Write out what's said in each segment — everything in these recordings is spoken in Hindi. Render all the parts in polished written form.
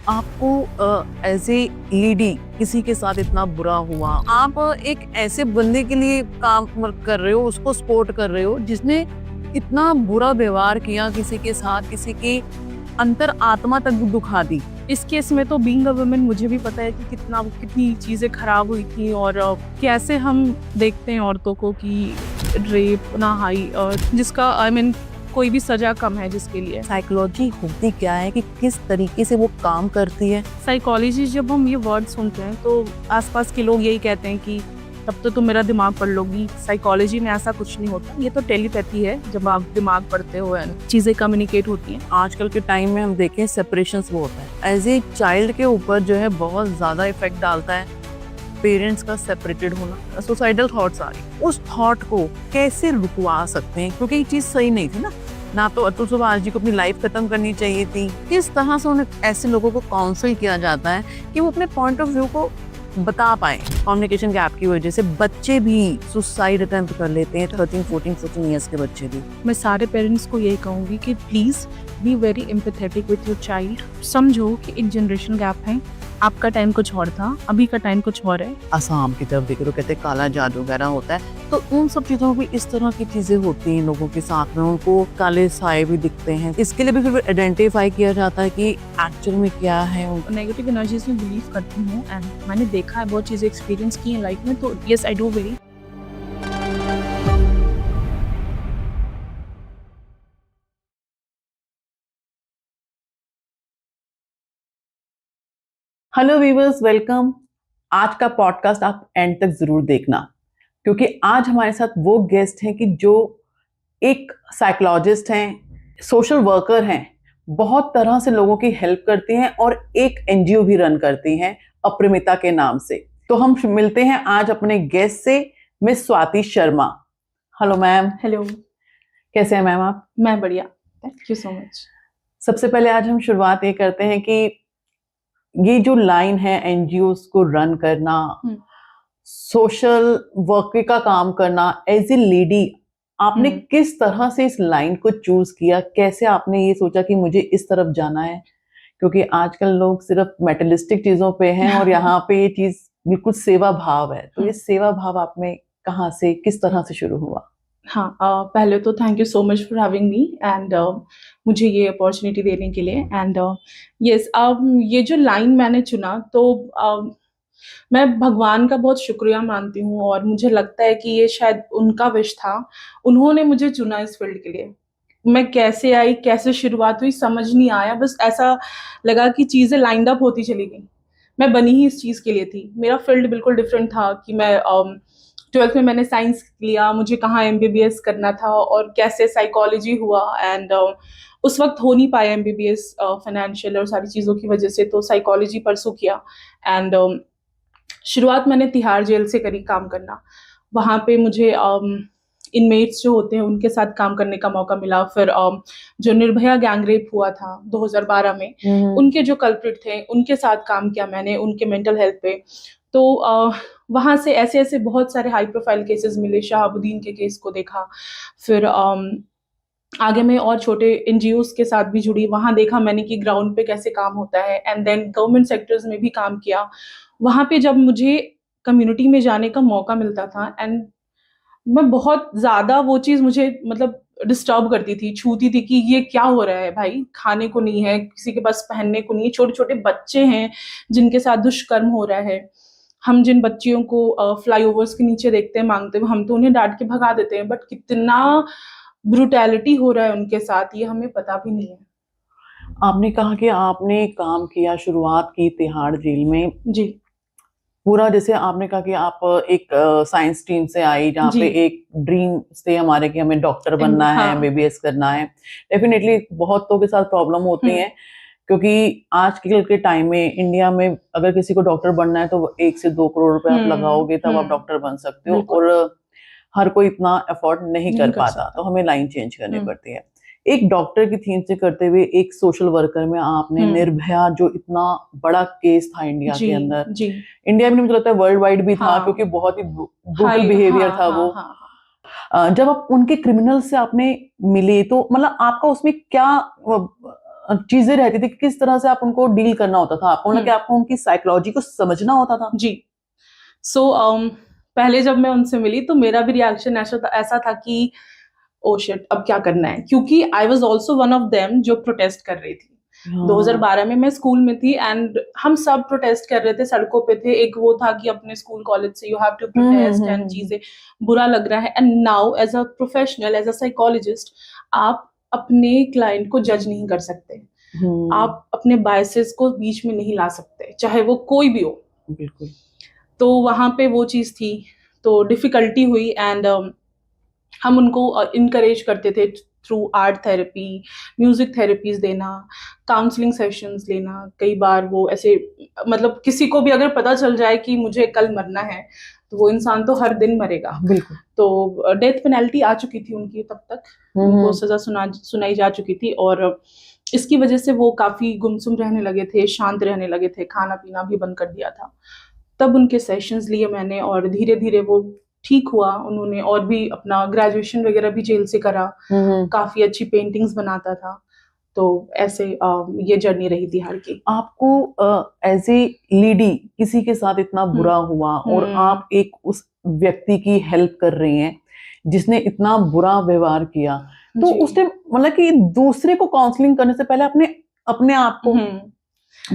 आपको एज ए लेडी किसी के साथ इतना बुरा हुआ, आप एक ऐसे बंदे के लिए काम कर रहे हो, उसको सपोर्ट कर रहे हो जिसने इतना बुरा व्यवहार किया किसी के साथ, किसी की अंतर आत्मा तक दुखा दी। इस केस में तो बीइंग अ वुमेन मुझे भी पता है कि कितनी चीज़ें खराब हुई थी और कैसे हम देखते हैं औरतों को कि रेप ना हाई जिसका कोई भी सजा कम है जिसके लिए। साइकोलॉजी होती क्या है कि किस तरीके से वो काम करती है? साइकोलॉजी, जब हम ये वर्ड सुनते हैं तो आसपास के लोग यही कहते हैं कि तब तो तुम मेरा दिमाग पढ़ लोगी। साइकोलॉजी में ऐसा कुछ नहीं होता, ये तो टेलीपैथी है। जब आप दिमाग पढ़ते हो चीज़ें कम्युनिकेट होती हैं। आजकल के टाइम में हम देखें सेपरेशंस वो होता है, एज ए चाइल्ड के ऊपर जो है बहुत ज़्यादा इफेक्ट डालता है पेरेंट्स का सेपरेटेड होना। सुसाइडल थॉट्स आ रही, उस थॉट को कैसे रुकवा सकते हैं? क्योंकि ये चीज़ सही नहीं थी ना तो अतुल सुभाष जी को अपनी लाइफ खत्म करनी चाहिए थी। किस तरह से उन्हें ऐसे लोगों को काउंसिल किया जाता है कि वो अपने पॉइंट ऑफ व्यू को बता पाए? कम्युनिकेशन गैप की वजह से बच्चे भी सुसाइड अटेम्प्ट कर लेते हैं, 13, 14, 14 ईयर्स के बच्चे भी। मैं सारे पेरेंट्स को यही कहूँगी कि please be very empathetic with your child. समझो कि एक जनरेशन गैप है, आपका टाइम कुछ और था, अभी का टाइम कुछ और है। आसाम की तरफ देखो तो कहते हैं काला जादू वगैरह होता है, तो उन सब चीज़ों में इस तरह की चीज़ें होती हैं लोगों के साथ में, उनको काले साए भी दिखते हैं। इसके लिए भी फिर आइडेंटिफाई किया जाता है कि एक्चुअल में क्या है। नेगेटिव एनर्जीज में बिलीव करती हूँ एंड मैंने देखा है, बहुत चीज़ें एक्सपीरियंस की हैं लाइफ में, तो yes I do very. Hello viewers, welcome. आज का पॉडकास्ट आप एंड तक जरूर देखना, क्योंकि आज हमारे साथ वो गेस्ट हैं कि जो एक साइकोलॉजिस्ट हैं, सोशल वर्कर हैं, बहुत तरह से लोगों की हेल्प करती हैं और एक एनजीओ भी रन करती हैं अपरिमिता के नाम से। तो हम मिलते हैं आज अपने गेस्ट से, miss Swati Sharma. Hello ma'am. Hello, कैसे हैं मैम आप? मैं बढ़िया, थैंक यू सो मच। सबसे पहले आज हम शुरुआत ये करते हैं कि ये जो लाइन है एनजीओ को रन करना, सोशल वर्क का काम करना, एज ए लेडी आपने किस तरह से इस लाइन को चूज किया? कैसे आपने ये सोचा कि मुझे इस तरफ जाना है? क्योंकि आजकल लोग सिर्फ मेटलिस्टिक चीजों पे हैं और यहाँ पे ये चीज बिल्कुल सेवा भाव है, तो ये सेवा भाव आप में कहाँ से, किस तरह से शुरू हुआ? हाँ, पहले तो thank you so much for having me and मुझे ये अपॉर्चुनिटी देने के लिए। एंड यस, ये जो लाइन मैंने चुना तो मैं भगवान का बहुत शुक्रिया मानती हूँ और मुझे लगता है कि ये शायद उनका विश था, उन्होंने मुझे चुना इस फील्ड के लिए। मैं कैसे आई, कैसे शुरुआत हुई समझ नहीं आया, बस ऐसा लगा कि चीज़ें लाइंड अप होती चली गई। मैं बनी ही इस चीज़ के लिए थी। मेरा फील्ड बिल्कुल डिफरेंट था कि मैं 12th में मैंने साइंस लिया, मुझे कहाँ MBBS करना था और कैसे साइकोलॉजी हुआ। एंड उस वक्त हो नहीं पाया MBBS, फाइनेंशियल और सारी चीज़ों की वजह से, तो साइकोलॉजी परसू किया। एंड शुरुआत मैंने तिहाड़ जेल से करी काम करना। वहाँ पे मुझे इनमेट्स जो होते हैं उनके साथ काम करने का मौका मिला। फिर जो निर्भया गैंग रेप हुआ था 2012 में, उनके जो कल्प्रिट थे उनके साथ काम किया मैंने, उनके मेंटल हेल्थ पे। तो वहाँ से ऐसे ऐसे बहुत सारे हाई प्रोफाइल केसेस मिले। शहाबुद्दीन के केस को देखा, फिर आगे मैं और छोटे NGOs के साथ भी जुड़ी, वहाँ देखा मैंने कि ग्राउंड पे कैसे काम होता है। एंड देन गवर्नमेंट सेक्टर्स में भी काम किया। वहाँ पे जब मुझे कम्युनिटी में जाने का मौका मिलता था एंड मैं बहुत ज़्यादा वो चीज़ मुझे मतलब डिस्टर्ब करती थी, छूती थी कि ये क्या हो रहा है भाई, खाने को नहीं है, किसी के पास पहनने को नहीं है, छोटे-छोटे बच्चे हैं जिनके साथ दुष्कर्म हो रहा है। हम जिन बच्चियों को फ्लाईओवर्स के नीचे देखते हैं माँगते हुए, हम तो उन्हें डाँट के भगा देते हैं, बट कितना ब्रूटैलिटी हो रहा है उनके साथ ये हमें पता भी नहीं है। आपने कहा कि आपने काम किया, शुरुआत की तिहाड़ जेल में। जी। पूरा जैसे आपने कहा कि आप एक साइंस स्ट्रीम से आई, जहाँ पे एक ड्रीम थे हमारे कि हमें डॉक्टर बनना है, MBBS करना है। डेफिनेटली बहुतों के साथ प्रॉब्लम होती है, क्योंकि आज के टाइम में इंडिया में अगर किसी को डॉक्टर बनना है तो 1 से 2 करोड़ रुपए आप लगाओगे तब आप डॉक्टर बन सकते हो, और हर कोई इतना अफोर्ड नहीं कर पाता, तो हमें लाइन चेंज करनी पड़ती है। एक डॉक्टर की थीम से करते हुए एक सोशल वर्कर में आपने निर्भया, जो इतना बड़ा केस था इंडिया के अंदर, इंडिया में मुझे लगता है वर्ल्ड वाइड भी था, क्योंकि बहुत ही ब्रूटल बिहेवियर था वो। जब आप उनके क्रिमिनल से आपने मिले तो मतलब आपका उसमें क्या चीजें रहती थी, किस तरह से आप उनको डील करना होता था आपको, मतलब कि आपको उनकी साइकोलॉजी को समझना होता था? जी। सो पहले जब मैं उनसे मिली तो मेरा भी रिएक्शन ऐसा था कि ओ शिट, अब क्या करना है, क्योंकि I was also one of them जो प्रोटेस्ट कर रही थी। हाँ 2012 में मैं स्कूल में थी एंड हम सब प्रोटेस्ट कर रहे थे, सड़कों पे थे। एक वो था कि अपने स्कूल कॉलेज से you have to protest and चीजें, बुरा लग रहा है। And now as a professional, as a psychologist, आप अपने क्लाइंट को जज नहीं कर सकते, आप अपने बायसेस को बीच में नहीं ला सकते, चाहे वो कोई भी हो। बिल्कुल। तो वहां पे वो चीज थी, तो डिफिकल्टी हुई। एंड हम उनको इनकरेज करते थे through art therapy, music therapies देना, काउंसलिंग सेशंस लेना। कई बार वो ऐसे, मतलब किसी को भी अगर पता चल जाए कि मुझे कल मरना है, तो वो इंसान तो हर दिन मरेगा। बिल्कुल। तो डेथ पेनल्टी आ चुकी थी उनकी तब तक, उनको सजा सुनाई जा चुकी थी, और इसकी वजह से वो काफी गुमसुम रहने लगे थे, शांत रहने लगे थे, खाना पीना भी बंद कर दिया था। तब उनके सेशंस लिए मैंने और धीरे धीरे वो ठीक हुआ। उन्होंने और भी अपना ग्रेजुएशन वगैरह भी जेल से करा, काफी अच्छी पेंटिंग्स बनाता था। तो ऐसे ये जर्नी रही तिहाड़ की। आपको एज ए लेडी किसी के साथ इतना बुरा हुआ और आप एक उस व्यक्ति की हेल्प कर रही हैं जिसने इतना बुरा व्यवहार किया, तो उस टाइम मतलब कि दूसरे को काउंसलिंग करने से पहले अपने अपने आप को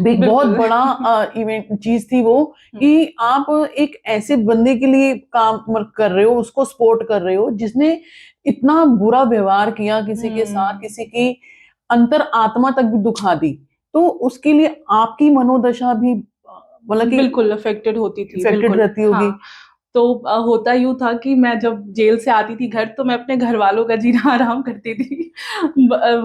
एक बहुत बड़ा इवेंट चीज थी वो, कि आप एक ऐसे बंदे के लिए काम कर रहे हो, उसको सपोर्ट कर रहे हो जिसने इतना बुरा व्यवहार किया किसी के साथ, किसी की अंतर आत्मा तक भी दुखा दी, तो उसके लिए आपकी मनोदशा भी मतलब कि बिल्कुल अफेक्टेड होती थी, अफेक्टेड रहती होगी। हाँ। तो होता यूं था कि मैं जब जेल से आती थी घर, तो मैं अपने घर वालों का जीना आराम करती थी।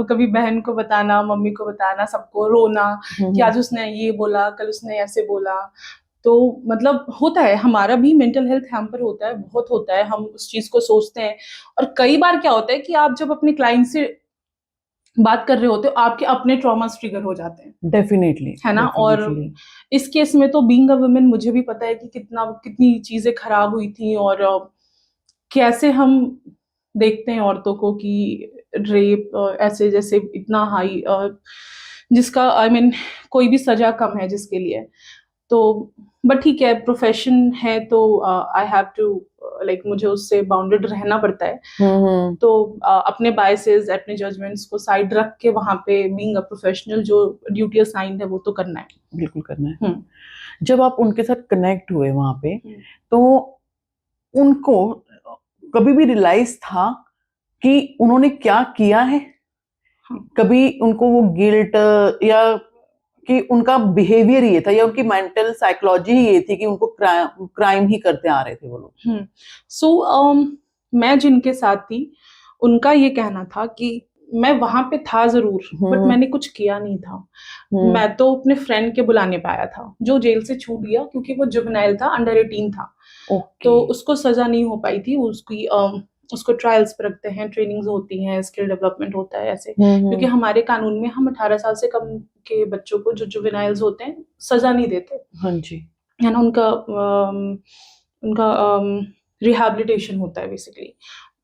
कभी बहन को बताना, मम्मी को बताना, सबको रोना कि आज उसने ये बोला, कल उसने ऐसे बोला। तो मतलब होता है, हमारा भी मेंटल हेल्थ हैम्पर होता है, बहुत होता है, हम उस चीज को सोचते हैं। और कई बार क्या होता है कि आप जब अपने क्लाइंट से बात कर रहे होते हो, आपके अपने ट्रॉमास ट्रिगर हो जाते हैं, डेफिनेटली, है ना। और इस केस में तो बीइंग अ वुमेन मुझे भी पता है कि कितनी चीजें खराब हुई थी, और कैसे हम देखते हैं औरतों को कि रेप ऐसे जैसे इतना हाई, जिसका आई मीन कोई भी सजा कम है जिसके लिए। तो बट ठीक है, प्रोफेशन है तो आई हैव टू, लाइक मुझे उससे बाउंडेड रहना पड़ता है। तो अपने बायसेस, अपने जजमेंट्स को साइड रख के वहां पे बीइंग अ प्रोफेशनल जो ड्यूटी असाइंड है वो तो करना है, बिल्कुल करना है। जब आप उनके साथ कनेक्ट हुए वहां पे, तो उनको कभी भी रियलाइज था कि उन्होंने क्या किया है? कभी उनको वो गिल्ट या कि उनका बिहेवियर ये था या उनकी मेंटल साइकोलॉजी ही ये थी कि उनको क्राइम ही करते आ रहे थे वो लोग? सो मैं जिनके साथ थी उनका ये कहना था कि मैं वहां पे था जरूर, बट मैंने कुछ किया नहीं था। मैं तो अपने फ्रेंड के बुलाने पाया था, जो जेल से छूट गया क्योंकि वो जुवेनाइल था, अंडर 18 था। तो उसको सजा नहीं हो पाई थी, उसको ट्रायल्स पर रखते हैं, ट्रेनिंग्स होती हैं, स्किल डेवलपमेंट होता है ऐसे। क्योंकि हमारे कानून में हम 18 साल से कम के बच्चों को जो जुवेनाइल्स होते हैं सजा नहीं देते, हाँ जी, है ना। उनका रिहैबिलिटेशन होता है बेसिकली।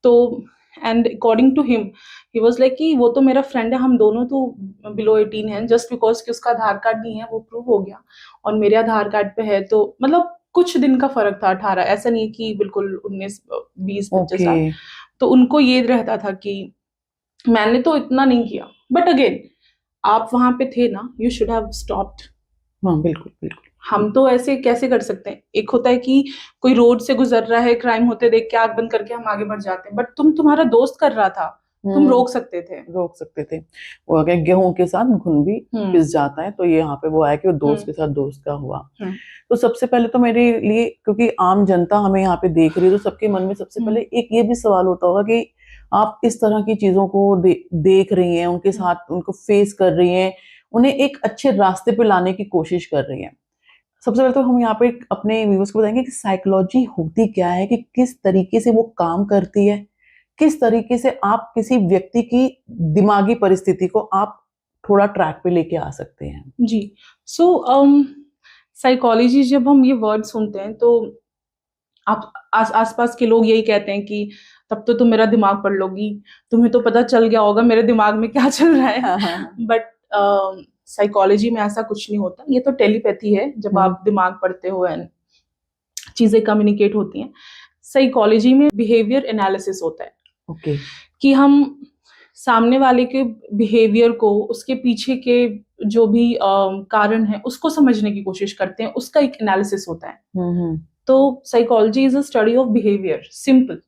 तो and according to him, he was like कि वो तो मेरा फ्रेंड है, हम दोनों तो बिलो 18 हैं, जस्ट बिकॉज कि उसका आधार कार्ड नहीं है वो प्रूव हो गया, और मेरे आधार कार्ड पे है। तो मतलब कुछ दिन का फर्क था, 18, ऐसा नहीं कि बिल्कुल 19, 20, 25 साल। तो उनको ये रहता था कि मैंने तो इतना नहीं किया, बट अगेन आप वहां पे थे ना, यू शुड हैव स्टॉप्ड। हाँ बिल्कुल बिल्कुल। हम तो ऐसे कैसे कर सकते हैं? एक होता है कि कोई रोड से गुजर रहा है, क्राइम होते देख के आंख बंद करके हम आगे बढ़ जाते हैं, बट तुम्हारा दोस्त कर रहा था, तुम रोक सकते थे। वो अगर गेहूं के साथ घुन भी पिस जाता है, तो ये यहाँ पे वो आया कि वो दोस्त के साथ दोस्त का हुआ। तो सबसे पहले तो मेरे लिए, क्योंकि आम जनता हमें यहाँ पे देख रही है, तो सबके मन में सबसे पहले एक ये भी सवाल होता होगा कि आप इस तरह की चीजों को देख रही हैं, उनके साथ उनको फेस कर रही हैं, उन्हें एक अच्छे रास्ते पे लाने की कोशिश कर रही हैं। सबसे पहले तो हम यहाँ पे अपने व्यूअर्स को बताएंगे कि साइकोलॉजी होती क्या है, कि किस तरीके से वो काम करती है, किस तरीके से आप किसी व्यक्ति की दिमागी परिस्थिति को आप थोड़ा ट्रैक पे लेके आ सकते हैं। जी, सो साइकोलॉजी जब हम ये वर्ड सुनते हैं तो आप आसपास के लोग यही कहते हैं कि तब तो तुम मेरा दिमाग पढ़ लोगी, तुम्हें तो पता चल गया होगा मेरे दिमाग में क्या चल रहा है। बट साइकोलॉजी में ऐसा कुछ नहीं होता, ये तो टेलीपैथी है, जब आप दिमाग पढ़ते हो एंड चीजें कम्युनिकेट होती हैं। साइकोलॉजी में बिहेवियर एनालिसिस होता है। ओके। कि हम सामने वाले के बिहेवियर को, उसके पीछे के जो भी कारण है उसको समझने की कोशिश करते हैं, उसका एक एनालिसिस होता है। तो psychology is a study of behaviour, simple,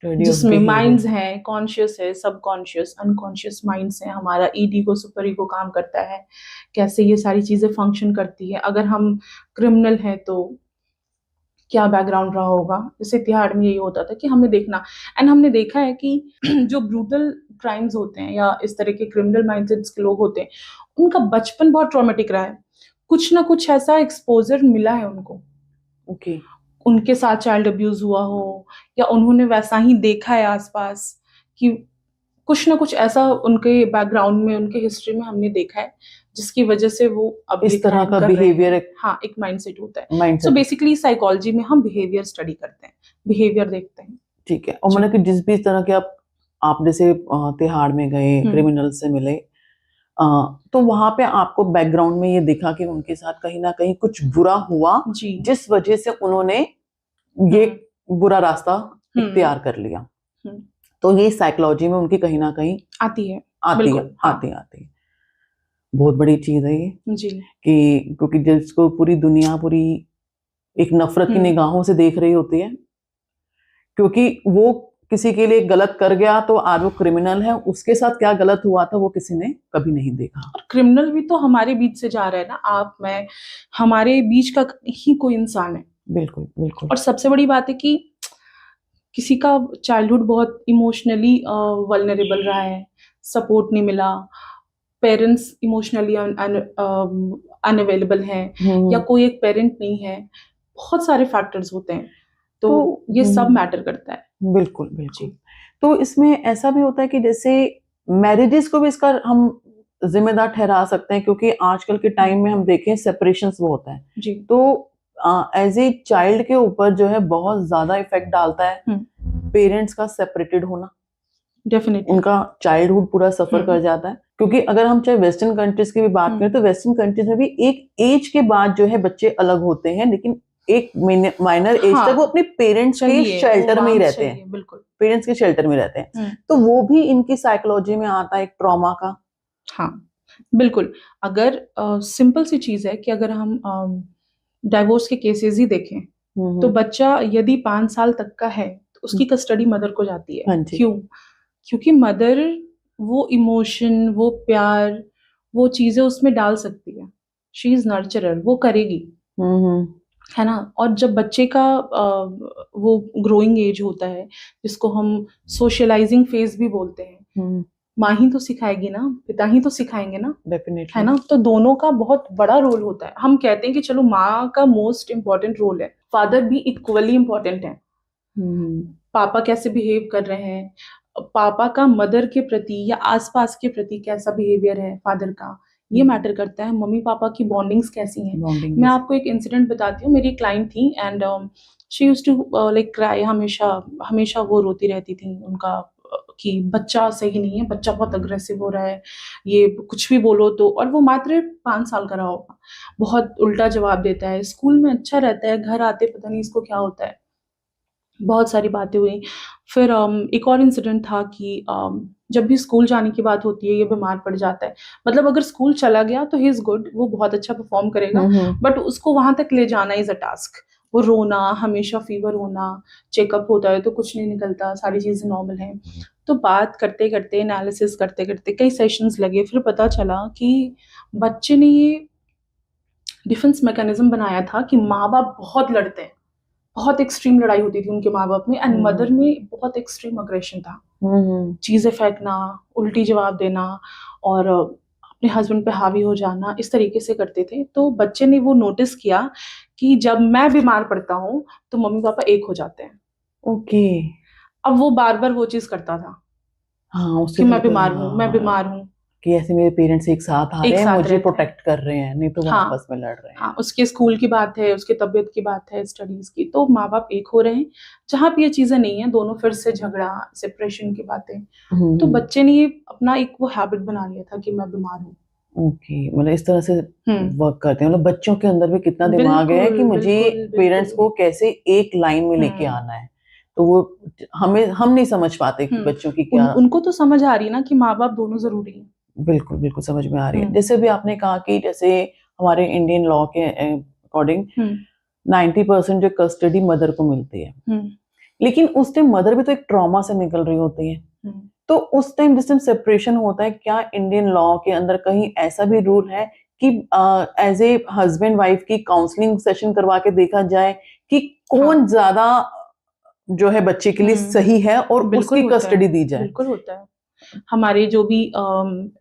जिसमें माइंड्स हैं, कॉन्शियस है, सबकॉन्शियस, अनकॉन्शियस माइंड्स हैं, हमारा ईगो सुपर ईगो काम करता है, कैसे ये सारी चीजें फंक्शन करती है। अगर हम क्रिमिनल हैं तो क्या बैकग्राउंड रहा होगा। जैसे तिहाड़ में यही होता था कि हमें देखना, एंड हमने देखा है कि जो ब्रूटल क्राइम्स होते हैं या इस तरह के क्रिमिनल माइंडसेट्स के लोग होते हैं, उनका बचपन बहुत ट्रॉमेटिक रहा है, कुछ ना कुछ ऐसा एक्सपोजर मिला है उनको। ओके। उनके साथ चाइल्ड अब्यूज हुआ हो या उन्होंने वैसा ही देखा है आसपास, कि कुछ ना कुछ ऐसा उनके बैकग्राउंड में, उनके हिस्ट्री में हमने देखा है, जिसकी वजह से वो अब इस तरह का बिहेवियर, हाँ, एक माइंडसेट होता है। सो बेसिकली साइकोलॉजी में हम बिहेवियर स्टडी करते हैं, बिहेवियर देखते हैं। ठीक है। और मतलब कि जिस भी तरह के आप जैसे तिहाड़ में गए, क्रिमिनल से मिले, तो वहां पे आपको बैकग्राउंड में ये दिखा कि उनके साथ कहीं ना कहीं कुछ बुरा हुआ, जिस वजह से उन्होंने ये बुरा रास्ता इख्तियार कर लिया। तो ये साइकोलॉजी में उनकी कहीं ना कहीं आती है। बहुत बड़ी चीज है ये जी, कि क्योंकि जिसको पूरी दुनिया पूरी एक नफरत की निगाहों से देख रही होती है, क्योंकि वो किसी के लिए गलत कर गया तो आज वो क्रिमिनल है, उसके साथ क्या गलत हुआ था वो किसी ने कभी नहीं देखा। और क्रिमिनल भी तो हमारे बीच से जा रहा है ना, आप मैं, हमारे बीच का ही कोई इंसान है। बिल्कुल बिल्कुल। और सबसे बड़ी बात है कि किसी का चाइल्डहुड बहुत इमोशनली वल्नरेबल रहा है, सपोर्ट नहीं मिला, पेरेंट्स इमोशनली अनअवेलेबल हैं, या कोई एक पेरेंट नहीं है, बहुत सारे फैक्टर्स होते हैं, तो ये सब मैटर करता है। बिल्कुल बिल्कुल। तो इसमें ऐसा भी होता है कि जैसे मैरिजेस को भी इसका हम जिम्मेदार ठहरा सकते हैं, क्योंकि आजकल के टाइम में हम देखें सेपरेशंस वो होता है जी। तो एज ए चाइल्ड के ऊपर जो है बहुत ज्यादा इफेक्ट डालता है पेरेंट्स का सेपरेटेड होना। डेफिनेटली उनका चाइल्डहुड पूरा सफर कर जाता है, क्योंकि अगर हम चाहे वेस्टर्न कंट्रीज की भी बात करें तो वेस्टर्न कंट्रीज में भी एक एज के बाद जो है बच्चे अलग होते हैं, लेकिन एक माइनर एज तक वो अपने पेरेंट्स के शेल्टर में ही रहते हैं। बिल्कुल, पेरेंट्स के शेल्टर में रहते हैं। तो वो भी इनकी साइकोलॉजी में आता है, एक ट्रॉमा का। हाँ बिल्कुल। अगर सिंपल सी चीज है कि अगर हम डाइवोर्स के केसेस ही देखें तो बच्चा यदि 5 साल तक का है तो उसकी कस्टडी मदर को जाती है। क्यों? क्योंकि मदर वो इमोशन, वो प्यार, वो चीजें उसमें डाल सकती है। शी इज नर्चरर, वो करेगी, है ना। और जब बच्चे का वो ग्रोइंग एज होता है, जिसको हम सोशलाइजिंग फेज भी बोलते हैं, माँ ही तो सिखाएगी ना, पिता ही तो सिखाएंगे ना, डेफिनेटली, है ना। तो दोनों का बहुत बड़ा रोल होता है। हम कहते हैं कि चलो माँ का मोस्ट इम्पोर्टेंट रोल है, फादर भी इक्वली इम्पोर्टेंट है। पापा कैसे बिहेव कर रहे हैं, पापा का मदर के प्रति या आसपास के प्रति कैसा बिहेवियर है फादर का, ये मैटर करता है। मम्मी पापा की बॉन्डिंग्स कैसी हैं। मैं आपको एक इंसिडेंट बताती हूँ। मेरी क्लाइंट थी and she used to like cry, हमेशा वो रोती रहती थी उनका कि बच्चा सही नहीं है, बच्चा बहुत अग्रेसिव हो रहा है, ये कुछ भी बोलो तो। और वो मात्र 5 साल का रहा होगा, बहुत उल्टा जवाब देता है, स्कूल में अच्छा रहता है, घर आते पता नहीं इसको क्या होता है। बहुत सारी बातें हुई। फिर एक और इंसिडेंट था कि जब भी स्कूल जाने की बात होती है ये बीमार पड़ जाता है। मतलब अगर स्कूल चला गया तो ही इज गुड, वो बहुत अच्छा परफॉर्म करेगा, बट उसको वहां तक ले जाना इज अ टास्क। वो रोना, हमेशा फीवर होना, चेकअप होता है तो कुछ नहीं निकलता, सारी चीजें नॉर्मल हैं। तो बात करते करते, एनालिसिस करते करते कई सेशंस लगे, फिर पता चला कि बच्चे ने ये डिफेंस मैकेनिज्म बनाया था कि माँ बाप बहुत लड़ते हैं, बहुत एक्सट्रीम लड़ाई होती थी उनके माँ बाप में, एंड मदर में बहुत एक्सट्रीम अग्रेशन था। चीजें फेंकना, उल्टी जवाब देना और अपने हस्बैंड पे हावी हो जाना, इस तरीके से करते थे। तो बच्चे ने वो नोटिस किया कि जब मैं बीमार पड़ता हूँ तो मम्मी पापा एक हो जाते हैं। ओके। अब वो बार बार वो चीज करता था, हाँ, कि मैं बीमार हूँ, मैं बीमार हूँ, कि ऐसे मेरे पेरेंट्स एक साथ आ रहे हैं, मुझे प्रोटेक्ट कर रहे हैं, नहीं तो वो आपस में लड़ रहे हैं। हाँ, उसके स्कूल की बात है, उसके तबीयत की बात है, स्टडीज की, तो माँ बाप एक हो रहे हैं। जहाँ पे ये चीजें नहीं है, दोनों फिर से झगड़ा, सेपरेशन की बातें। तो बच्चे ने ये अपना एक वो हैबिट बना लिया था कि मैं बीमार हूँ। ओके, मतलब इस तरह से हम्म वर्क करते हैं, मतलब बच्चों के अंदर भी कितना दिमाग है कि बिल्कुल मुझे बिल्कुल पेरेंट्स बिल्कुल को कैसे एक लाइन में लेके हम्म आना है, तो वो हम नहीं समझ पाते कि बच्चों की क्या। उनको तो समझ आ रही है ना कि माँ बाप दोनों जरूरी है। बिल्कुल बिल्कुल समझ में आ रही है। हम्म जैसे भी आपने कहा कि जैसे हमारे इंडियन लॉ के अकॉर्डिंग हम्म 90% जो कस्टडी मदर को मिलती है, हम्म लेकिन उस टाइम मदर भी तो एक ट्रॉमा से निकल रही होती है, हम्म तो उस टाइम जिस टाइम सेपरेशन होता है, क्या इंडियन लॉ के अंदर कहीं ऐसा भी रूल है कि एज ए हस्बैंड वाइफ की काउंसलिंग सेशन करवा के देखा जाए कि हाँ कौन ज्यादा जो है बच्चे के लिए सही है और बिल्कुल उसकी होता है कस्टडी दी जाए? बिल्कुल होता है। हमारे जो भी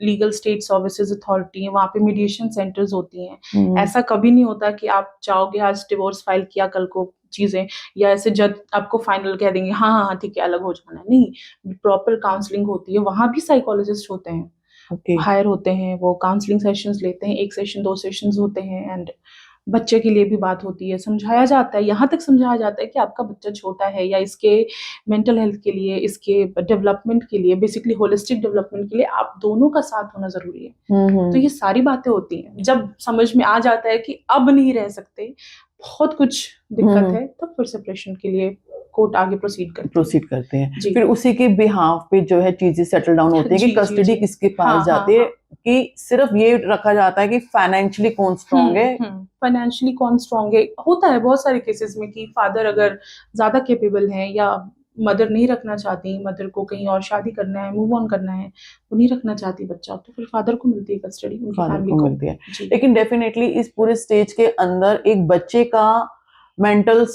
लीगल स्टेट सर्विसेज अथॉरिटी है वहाँ पे मीडिएशन सेंटर्स होती हैं। हम्म ऐसा कभी नहीं होता कि आप जाओगे आज डिवोर्स फाइल किया कल को चीजें या ऐसे जज आपको फाइनल कह देंगे हाँ हाँ हाँ ठीक है अलग हो जाना है, नहीं प्रॉपर काउंसलिंग होती है। वहाँ भी साइकोलॉजिस्ट होते हैं, ओके हायर होते हैं, वो काउंसलिंग सेशंस लेते हैं, एक सेशन दो सेशंस होते हैं एंड बच्चे के लिए भी बात होती है, समझाया जाता है, यहाँ तक समझाया जाता है कि आपका बच्चा छोटा है या इसके मेंटल हेल्थ के लिए, इसके डेवलपमेंट के लिए, बेसिकली होलिस्टिक डेवलपमेंट के लिए आप दोनों का साथ होना जरूरी है। तो ये सारी बातें होती हैं। जब समझ में आ जाता है कि अब नहीं रह सकते, बहुत कुछ दिक्कत है, तब फिर सेपरेशन के लिए कोर्ट आगे प्रोसीड करते हैं, जी फिर उसी के बिहाफ पे जो है चीजें सेटल डाउन होती है कि जी जी कस्टडी जी किसके पास हाँ हाँ जाती है, हाँ कि सिर्फ ये रखा जाता है कि फाइनेंशियली कौन स्ट्रांग है। फाइनेंशियली कौन स्ट्रांग है। होता है बहुत सारे केसेस में कि फादर अगर ज्यादा केपेबल हैं या मदर नहीं रखना चाहती, मदर को कहीं और शादी करना है, मूव ऑन करना है, वो नहीं रखना चाहती बच्चा, तो फिर फादर को मिलती है कस्टडी उनकी फादर फैमिली को को। मिलती है, जी लेकिन डेफिनेटली इस पूरे स्टेज के अंदर एक बच्चे का मेंटल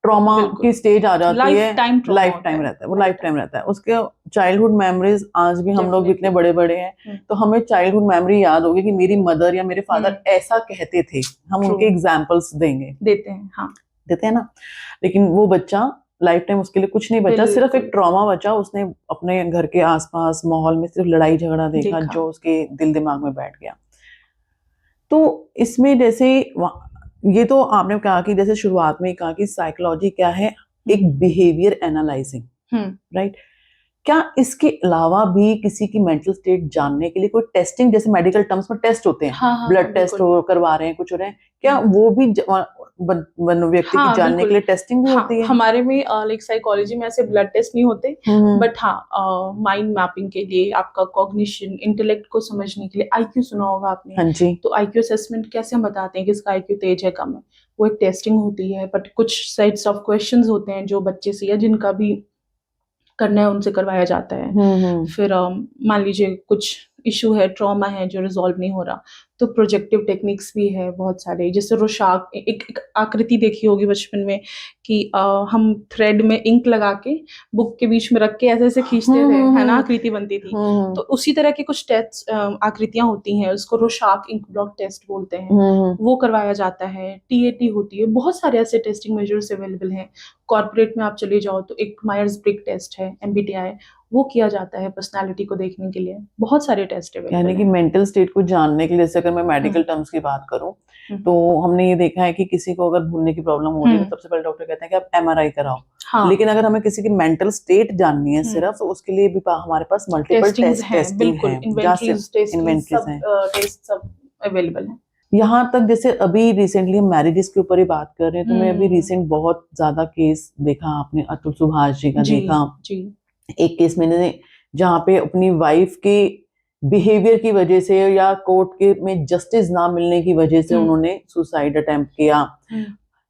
ट्रॉमा बिल्कुल की स्टेज आ जाती लाइफ है, टाइम ट्रॉमा लाइफ होता टाइम है, रहता है, वो लाइफ लाइफ टाइम रहता है उसके। चाइल्डहुड मेमोरीज आज भी हम लोग भी इतने डेफिनेटली बड़े बड़े हैं, तो हमें चाइल्डहुड मेमोरी याद होगी कि मेरी मदर या मेरे फादर ऐसा कहते थे, हम ट्रू उनके एग्जाम्पल्स देंगे, देते हैं हाँ देते हैं ना। लेकिन वो बच्चा लाइफ टाइम उसके लिए कुछ नहीं बचा, सिर्फ एक बिल्कुल ट्रॉमा बचा, उसने अपने घर के आसपास माहौल में सिर्फ लड़ाई झगड़ा देखा देखा जो उसके दिल दिमाग में बैठ गया। तो इसमें जैसे ये तो आपने कहा कि जैसे शुरुआत में ही कहा कि साइकोलॉजी क्या है, एक बिहेवियर एनालाइजिंग, राइट। क्या इसके अलावा भी किसी की मेंटल स्टेट जानने के लिए कोई टेस्टिंग, जैसे मेडिकल टर्म्स में टेस्ट होते हैं, हाँ हाँ ब्लड टेस्ट बिल्कुल करवा रहे हैं, कुछ हो रहे हैं, क्या वो भी व्यक्ति की हाँ जानने के बिल्कुल लिए टेस्टिंग भी हाँ होती है? हमारे में लाइक साइकोलॉजी में ऐसे ब्लड टेस्ट नहीं होते, हम्म बट हाँ माइंड मैपिंग के लिए, आपका कॉग्निशन इंटेलेक्ट को समझने के लिए, आईक्यू सुना होगा आपने, हाँ जी तो आईक्यू असेसमेंट कैसे हम बताते हैं कि इसका आईक्यू तेज है कम है, वो एक टेस्टिंग होती है। बट कुछ सेट्स ऑफ क्वेश्चंस होते हैं जो बच्चे से या जिनका भी करना है उनसे करवाया जाता है। फिर मान लीजिए कुछ इशू है, ट्रॉमा है जो रिजॉल्व नहीं हो रहा, तो प्रोजेक्टिव टेक्निक्स भी है बहुत सारे, जैसे रोशाक एक आकृति देखी होगी बचपन में कि हम थ्रेड में इंक लगा के बुक के बीच में रख के ऐसे ऐसे खींचते थे, है ना, आकृति बनती थी। तो उसी तरह के कुछ टेस्ट आकृतियां होती हैं, उसको रोशाक इंक ब्लॉक टेस्ट बोलते हैं, वो करवाया जाता है। टीएटी होती है, बहुत सारे ऐसे टेस्टिंग मेजर्स अवेलेबल हैं। कॉर्पोरेट में आप चले जाओ तो एक मायर्स ब्रिग टेस्ट है, एमबीटीआई, वो किया जाता है पर्सनालिटी को देखने के लिए। बहुत सारे टेस्ट यानी अवेलेबल कि हैं। मेंटल स्टेट को जानने के लिए, जैसे अगर मैं मेडिकल टर्म्स की बात करूं, तो हमने ये देखा है कि किसी को अगर भूलने की प्रॉब्लम हो रही है तो सबसे पहले डॉक्टर कहते हैं कि आप एमआरआई कराओ। हाँ लेकिन अगर हमें किसी की मेंटल स्टेट जाननी है सिर्फ, तो उसके लिए भी हमारे पास मल्टीपल टेस्टिंग्स हैं, टेस्टिंग बिल्कुल है, इन्वेंटरीज टेस्ट इन्वेंटरीज सब हैं। टेस्ट सब अवेलेबल हैं। यहाँ तक जैसे अभी रिसेंटली हम मैरिजेस के ऊपर ही बात कर रहे हैं, तो मैं अभी रिसेंट बहुत ज्यादा केस देखा, आपने अतुल सुभाष जी का जी देखा, जी एक केस मैंने जहाँ पे अपनी वाइफ के बिहेवियर की वजह से या कोर्ट के में जस्टिस ना मिलने की वजह से उन्होंने सुसाइड अटेम्प्ट किया।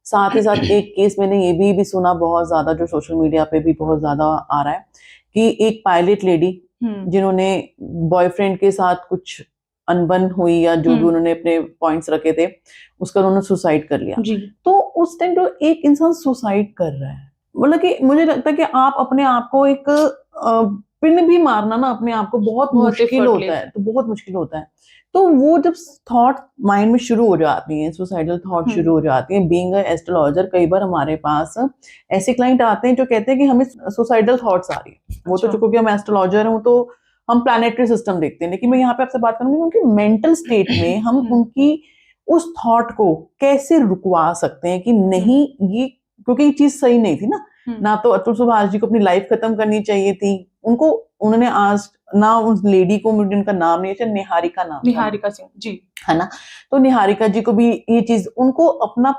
साथ ही साथ एक केस मैंने ये भी सुना बहुत ज्यादा, जो सोशल मीडिया पे भी बहुत ज्यादा आ रहा है, कि एक पायलट लेडी जिन्होंने बॉयफ्रेंड के साथ कुछ अनबन हुई या जो भी उन्होंने अपने पॉइंट्स रखे थे, उसका उन्होंने सुसाइड कर लिया। तो उस टाइम जो एक इंसान सुसाइड कर रहा है, मतलब कि मुझे लगता है कि आप अपने आप को एक पिन भी मारना ना अपने आप को बहुत मुश्किल होता है, तो बहुत मुश्किल होता है। तो वो जब थॉट माइंड में शुरू हो जाती हैं, सुसाइडल थॉट शुरू हो जाती हैं, बीइंग अ एस्ट्रोलॉजर, कई बार हमारे पास ऐसे क्लाइंट आते हैं जो कहते हैं कि हमें सुसाइडल थॉट्स आ रही है। वो तो चूंकि हम एस्ट्रोलॉजर हूँ तो हम प्लैनेटरी सिस्टम देखते हैं, लेकिन मैं यहाँ पे आपसे बात करूंगी उनकी मेंटल स्टेट में हम उनकी उस थॉट को कैसे रुकवा सकते हैं कि नहीं ये, क्योंकि ये चीज सही नहीं थी ना, ना तो अतुल सुभाष जी को अपनी लाइफ खत्म करनी चाहिए थी, उनको उन्होंने आज ना उस लेडी को, मुझे उनका नाम नहीं है, निहारिका नाम था, निहारिका सिंह जी, है ना, तो निहारिका जी को भी ये चीज, उनको अपना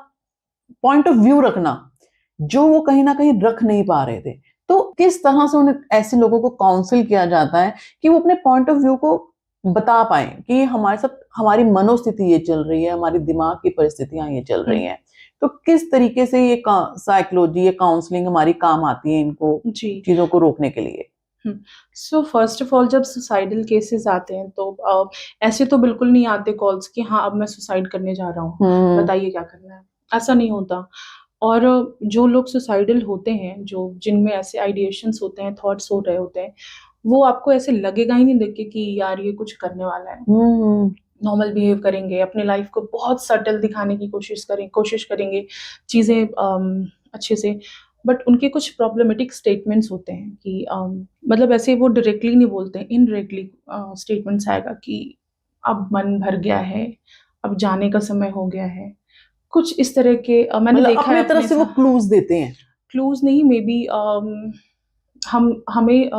पॉइंट ऑफ व्यू रखना जो वो कहीं ना कहीं रख नहीं पा रहे थे, तो किस तरह से उन्हें ऐसे लोगों को काउंसिल किया जाता है कि वो अपने पॉइंट ऑफ व्यू को बता पाए कि हमारे साथ हमारी मनोस्थिति ये चल रही है, हमारी दिमाग की परिस्थितियां ये चल रही हैं, तो किस तरीके से ये साइकोलॉजी, ये काउंसलिंग हमारी काम आती है इनको जी। चीजों को रोकने के लिए। सो फर्स्ट ऑफ ऑल जब सुसाइडल केसेस आते हैं तो ऐसे तो बिल्कुल नहीं आते कॉल्स कि हाँ अब मैं सुसाइड करने जा रहा हूँ, बताइए क्या करना है, ऐसा नहीं होता। और जो लोग सुसाइडल होते हैं, जो जिनमें ऐसे आइडिएशंस होते हैं, थॉट्स हो रहे होते हैं, वो आपको ऐसे लगेगा ही नहीं देख के कि यार ये कुछ करने वाला है। नॉर्मल बिहेव करेंगे, अपने लाइफ को बहुत सटल दिखाने की कोशिश करेंगे चीज़ें अच्छे से, बट उनके कुछ प्रॉब्लमेटिक स्टेटमेंट्स होते हैं कि मतलब ऐसे वो डायरेक्टली नहीं बोलते हैं, इनडायरेक्टली स्टेटमेंट्स आएगा कि अब मन भर गया है, अब जाने का समय हो गया है, कुछ इस तरह के मैंने मतलब देखा है अपनी तरफ से वो क्लूज देते हैं। क्लूज नहीं, मे बी हमें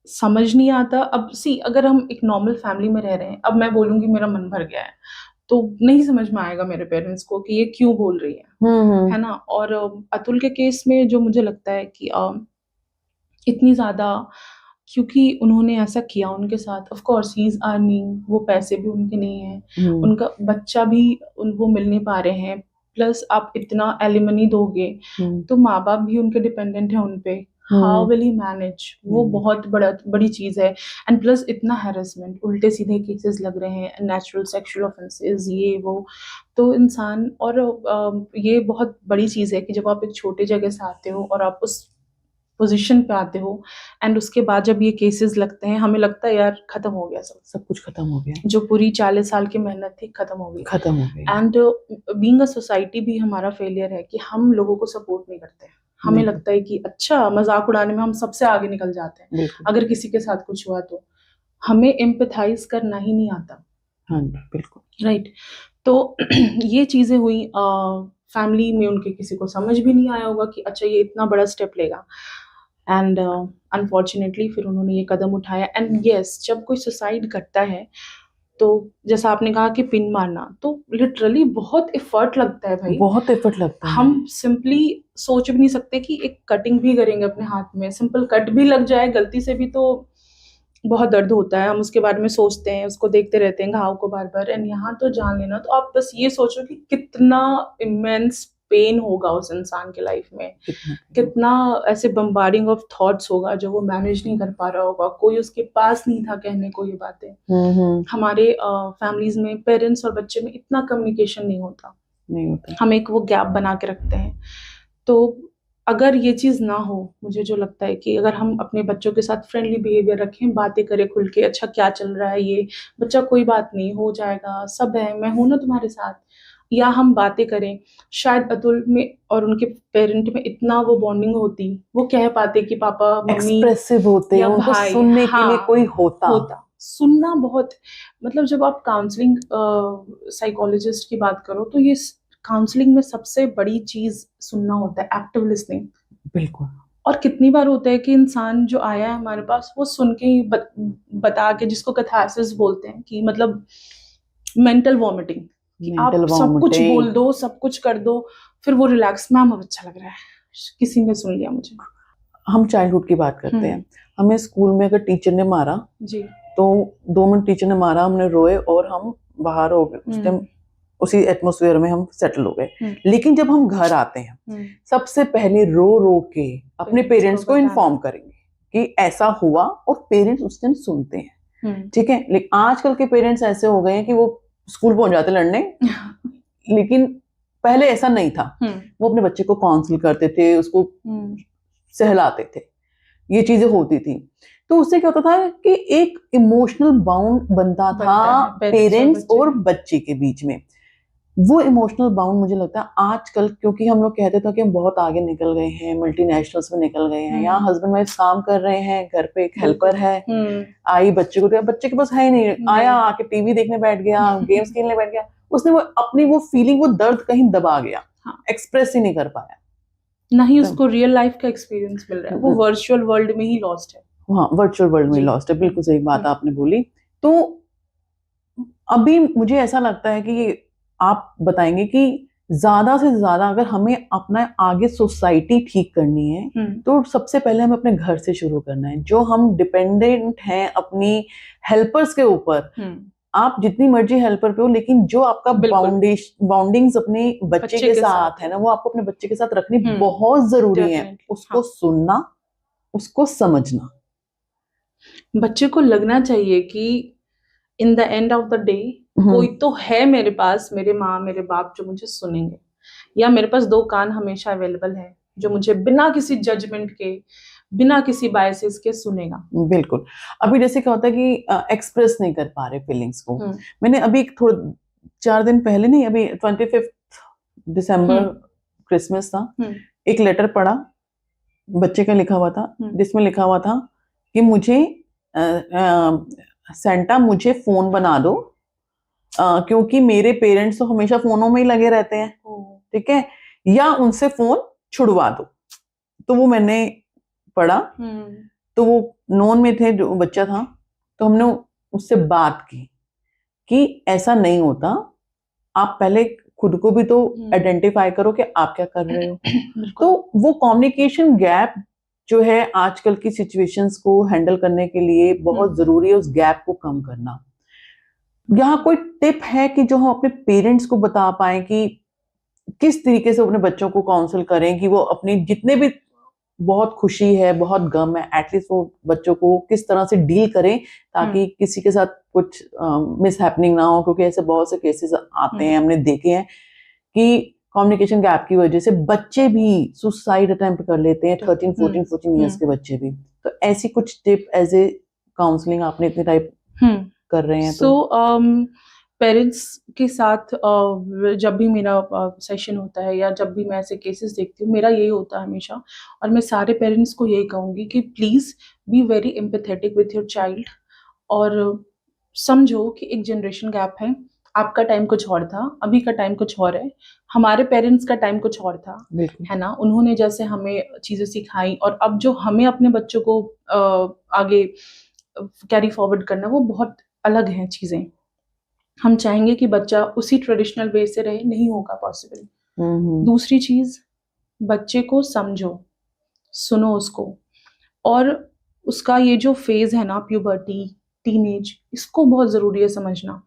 समझ नहीं आता। अब अगर हम एक नॉर्मल फैमिली में रह रहे हैं, अब मैं बोलूंगी मेरा मन भर गया है, तो नहीं समझ में आएगा मेरे पेरेंट्स को कि ये क्यों बोल रही है ना। और अतुल के केस में जो मुझे लगता है कि इतनी ज्यादा, क्योंकि उन्होंने ऐसा किया उनके साथ, of course he is earning, वो पैसे भी उनके नहीं है, उनका बच्चा भी वो मिल नहीं पा रहे हैं, प्लस आप इतना एलिमनी दोगे तो माँ बाप भी उनके डिपेंडेंट है उनपे, हाउ विल ही मैनेज, वो बहुत बड़ी चीज है। एंड प्लस इतना हैरेसमेंट, उल्टे सीधे केसेस लग रहे हैं, नेचुरल सेक्सुअल ऑफेंसेस, ये वो, तो इंसान, और ये बहुत बड़ी चीज है कि जब आप एक छोटे जगह से आते हो और आप उस पोजीशन पे आते हो, एंड उसके बाद जब ये केसेस लगते हैं, हमें लगता है यार खत्म हो गया, सब कुछ खत्म हो गया, जो पूरी 40 साल की मेहनत थी खत्म हो गई। एंड बीइंग अ सोसाइटी भी हमारा फेलियर है कि हम लोगों को सपोर्ट नहीं करते हैं। हमें लगता है कि अच्छा, मजाक उड़ाने में हम सबसे आगे निकल जाते हैं, अगर किसी के साथ कुछ हुआ तो हमें एम्पैथाइज करना ही नहीं आता। हाँ बिल्कुल राइट। तो ये चीजें हुई, फैमिली में उनके किसी को समझ भी नहीं आया होगा कि अच्छा ये इतना बड़ा स्टेप लेगा, एंड अनफॉर्चुनेटली फिर उन्होंने ये कदम उठाया। एंड यस, जब कोई सुसाइड करता है तो जैसा आपने कहा कि पिन मारना, तो लिटरली बहुत एफर्ट लगता है भाई, बहुत एफर्ट लगता है। हम सिंपली सोच भी नहीं सकते कि एक कटिंग भी करेंगे अपने हाथ में, सिंपल कट भी लग जाए गलती से भी तो बहुत दर्द होता है, हम उसके बारे में सोचते हैं, उसको देखते रहते हैं घाव को बार बार, एंड यहाँ तो जान लेना, तो आप बस ये सोचो कि कितना इमेंस पेन होगा उस इंसान के लाइफ में, कितना ऐसे बम्बार्डिंग ऑफ थॉट्स होगा जो वो मैनेज नहीं कर पा रहा होगा, कोई उसके पास नहीं था कहने को ये बातें। हमारे फैमिलीज में पेरेंट्स और बच्चे में इतना कम्युनिकेशन नहीं होता, हम एक वो गैप बना के रखते हैं। तो अगर ये चीज़ ना हो, मुझे जो लगता है कि अगर हम अपने बच्चों के साथ फ्रेंडली बिहेवियर रखें, बातें करें खुल के, अच्छा क्या चल रहा है, ये बच्चा कोई बात नहीं, हो जाएगा, सब है, मैं हूं ना तुम्हारे साथ, या हम बातें करें, शायद अतुल में और उनके पेरेंट में इतना वो बॉन्डिंग होती, वो कह पाते कि पापा मम्मी एक्सप्रेसिव होते, या उनको भाई, सुनने के लिए कोई होता। सुनना बहुत, मतलब जब आप काउंसलिंग साइकोलॉजिस्ट की बात करो तो ये काउंसलिंग में सबसे बड़ी चीज सुनना होता है, एक्टिव लिसनिंग। बिल्कुल। और कितनी बार होता है कि इंसान जो आया है हमारे पास, वो सुन के ही बता के, जिसको कैथारसिस बोलते हैं, कि मतलब मेंटल वॉमिटिंग, कि आप सब कुछ बोल दो, सब कुछ कर दो, फिर वो रिलैक्स, मैम अब अच्छा लग रहा है, किसी ने सुन लिया मुझे। हम चाइल्डहुड की बात करते हैं, हमें स्कूल में अगर टीचर ने मारा जी, तो 2 मिनट टीचर ने मारा, हमने रोए और हम बाहर हो गए, उस टाइम उसी एटमॉस्फेयर में हम सेटल हो गए। लेकिन जब हम घर आते हैं, सबसे पहले रो रो के अपने पेरेंट्स को इन्फॉर्म करेंगे कि ऐसा हुआ, और पेरेंट्स उस दिन सुनते हैं, ठीक है। लेकिन आजकल के पेरेंट्स ऐसे हो गए हैं कि वो स्कूल पहुंच जाते लड़ने, लेकिन पहले ऐसा नहीं था, वो अपने बच्चे को काउंसिल करते थे, उसको सहलाते थे, ये चीजें होती थी। तो उससे क्या होता था कि एक इमोशनल बाउंड बनता था पेरेंट्स और बच्चे के बीच में। वो इमोशनल बाउंड मुझे लगता है आजकल, क्योंकि हम लोग कहते थे कि हम बहुत आगे निकल गए हैं, मल्टीनेशनल्स में निकल गए हैं, यहाँ हस्बैंड वाइफ काम कर रहे हैं, घर पे एक हेल्पर है, आई बच्चे को, बच्चे के पास है ही नहीं, आया आके टीवी देखने बैठ गया, गेम्स खेलने बैठ गया, उसने वो अपनी वो फीलिंग, वो दर्द कहीं दबा गया, एक्सप्रेस ही नहीं कर पाया। ना ही उसको रियल लाइफ का एक्सपीरियंस मिल रहा है, वो वर्चुअल वर्ल्ड में ही लॉस्ट है। हाँ, वर्चुअल वर्ल्ड में जी। लॉस्ट है, बिल्कुल सही बात आपने बोली। तो अभी मुझे ऐसा लगता है कि आप बताएंगे कि ज्यादा से ज्यादा अगर हमें अपना आगे सोसाइटी ठीक करनी है तो सबसे पहले हमें अपने घर से शुरू करना है। जो हम डिपेंडेंट हैं अपनी हेल्पर्स के ऊपर, आप जितनी मर्जी हेल्पर पे हो, लेकिन जो आपका बाउंडिंग्स अपने बच्चे के साथ है ना, वो आपको अपने बच्चे के साथ रखनी बहुत जरूरी है। उसको सुनना, उसको समझना। बच्चे को लगना चाहिए कि in the end of the day कोई तो है मेरे पास, मेरे माँ मेरे बाप, जो मुझे सुनेंगे, या मेरे पास दो कान हमेशा अवेलेबल है जो मुझे बिना किसी जजमेंट के, बिना किसी बायसेस के सुनेगा। बिल्कुल। अभी जैसे क्या होता है कि एक्सप्रेस नहीं कर पा रहे फीलिंग्स को। मैंने अभी थोड़ा 4 दिन पहले नहीं, अभी 25 दिसंबर क्रिसमस था, एक लेटर पढ़ा, बच्चे का लिखा हुआ था, जिसमें लिखा हुआ था कि मुझे सेंटा मुझे फोन बना दो, क्योंकि मेरे पेरेंट्स तो हमेशा फोनों में ही लगे रहते हैं, ठीक है, या उनसे फोन छुड़वा दो। तो वो मैंने पढ़ा, तो वो नॉन में थे जो बच्चा था, तो हमने उससे बात की कि ऐसा नहीं होता, आप पहले खुद को भी तो आइडेंटिफाई करो कि आप क्या कर रहे हो। तो वो कम्युनिकेशन गैप जो है आजकल की सिचुएशंस को हैंडल करने के लिए बहुत जरूरी है, उस गैप को कम करना। यहाँ कोई टिप है कि जो हम अपने पेरेंट्स को बता पाए कि किस तरीके से अपने बच्चों को काउंसिल करें कि वो अपनी जितने भी बहुत खुशी है, बहुत गम है, एटलीस्ट वो बच्चों को किस तरह से डील करें ताकि किसी के साथ कुछ मिस हैपनिंग ना हो, क्योंकि ऐसे बहुत से केसेस आते हैं, हमने देखे हैं कि कम्युनिकेशन गैप की वजह से बच्चे भी सुसाइड अटेम्प्ट कर लेते हैं, 13, 14, 14 इयर्स के बच्चे भी। तो ऐसी कुछ टिप एज ए काउंसलिंग आपने इतने टाइप कर रहे हैं तो पेरेंट्स के साथ जब भी मेरा सेशन होता है या जब भी मैं ऐसे केसेस देखती हूँ, मेरा यही होता है हमेशा, और मैं सारे पेरेंट्स को यही कहूँगी कि please be very empathetic with your child, और समझो कि एक जनरेशन गैप है। आपका टाइम कुछ और था, अभी का टाइम कुछ और है, हमारे पेरेंट्स का टाइम कुछ और था, है ना। उन्होंने जैसे हमें चीज़ें सिखाई, और अब जो हमें अपने बच्चों को आगे कैरी फॉरवर्ड करना, वो बहुत अलग हैं चीज़ें। हम चाहेंगे कि बच्चा उसी ट्रेडिशनल वे से रहे, नहीं होगा पॉसिबल। दूसरी चीज़, बच्चे को समझो, सुनो उसको, और उसका ये जो फेज है ना, प्यूबर्टी, टीनेज, इसको बहुत ज़रूरी है समझना,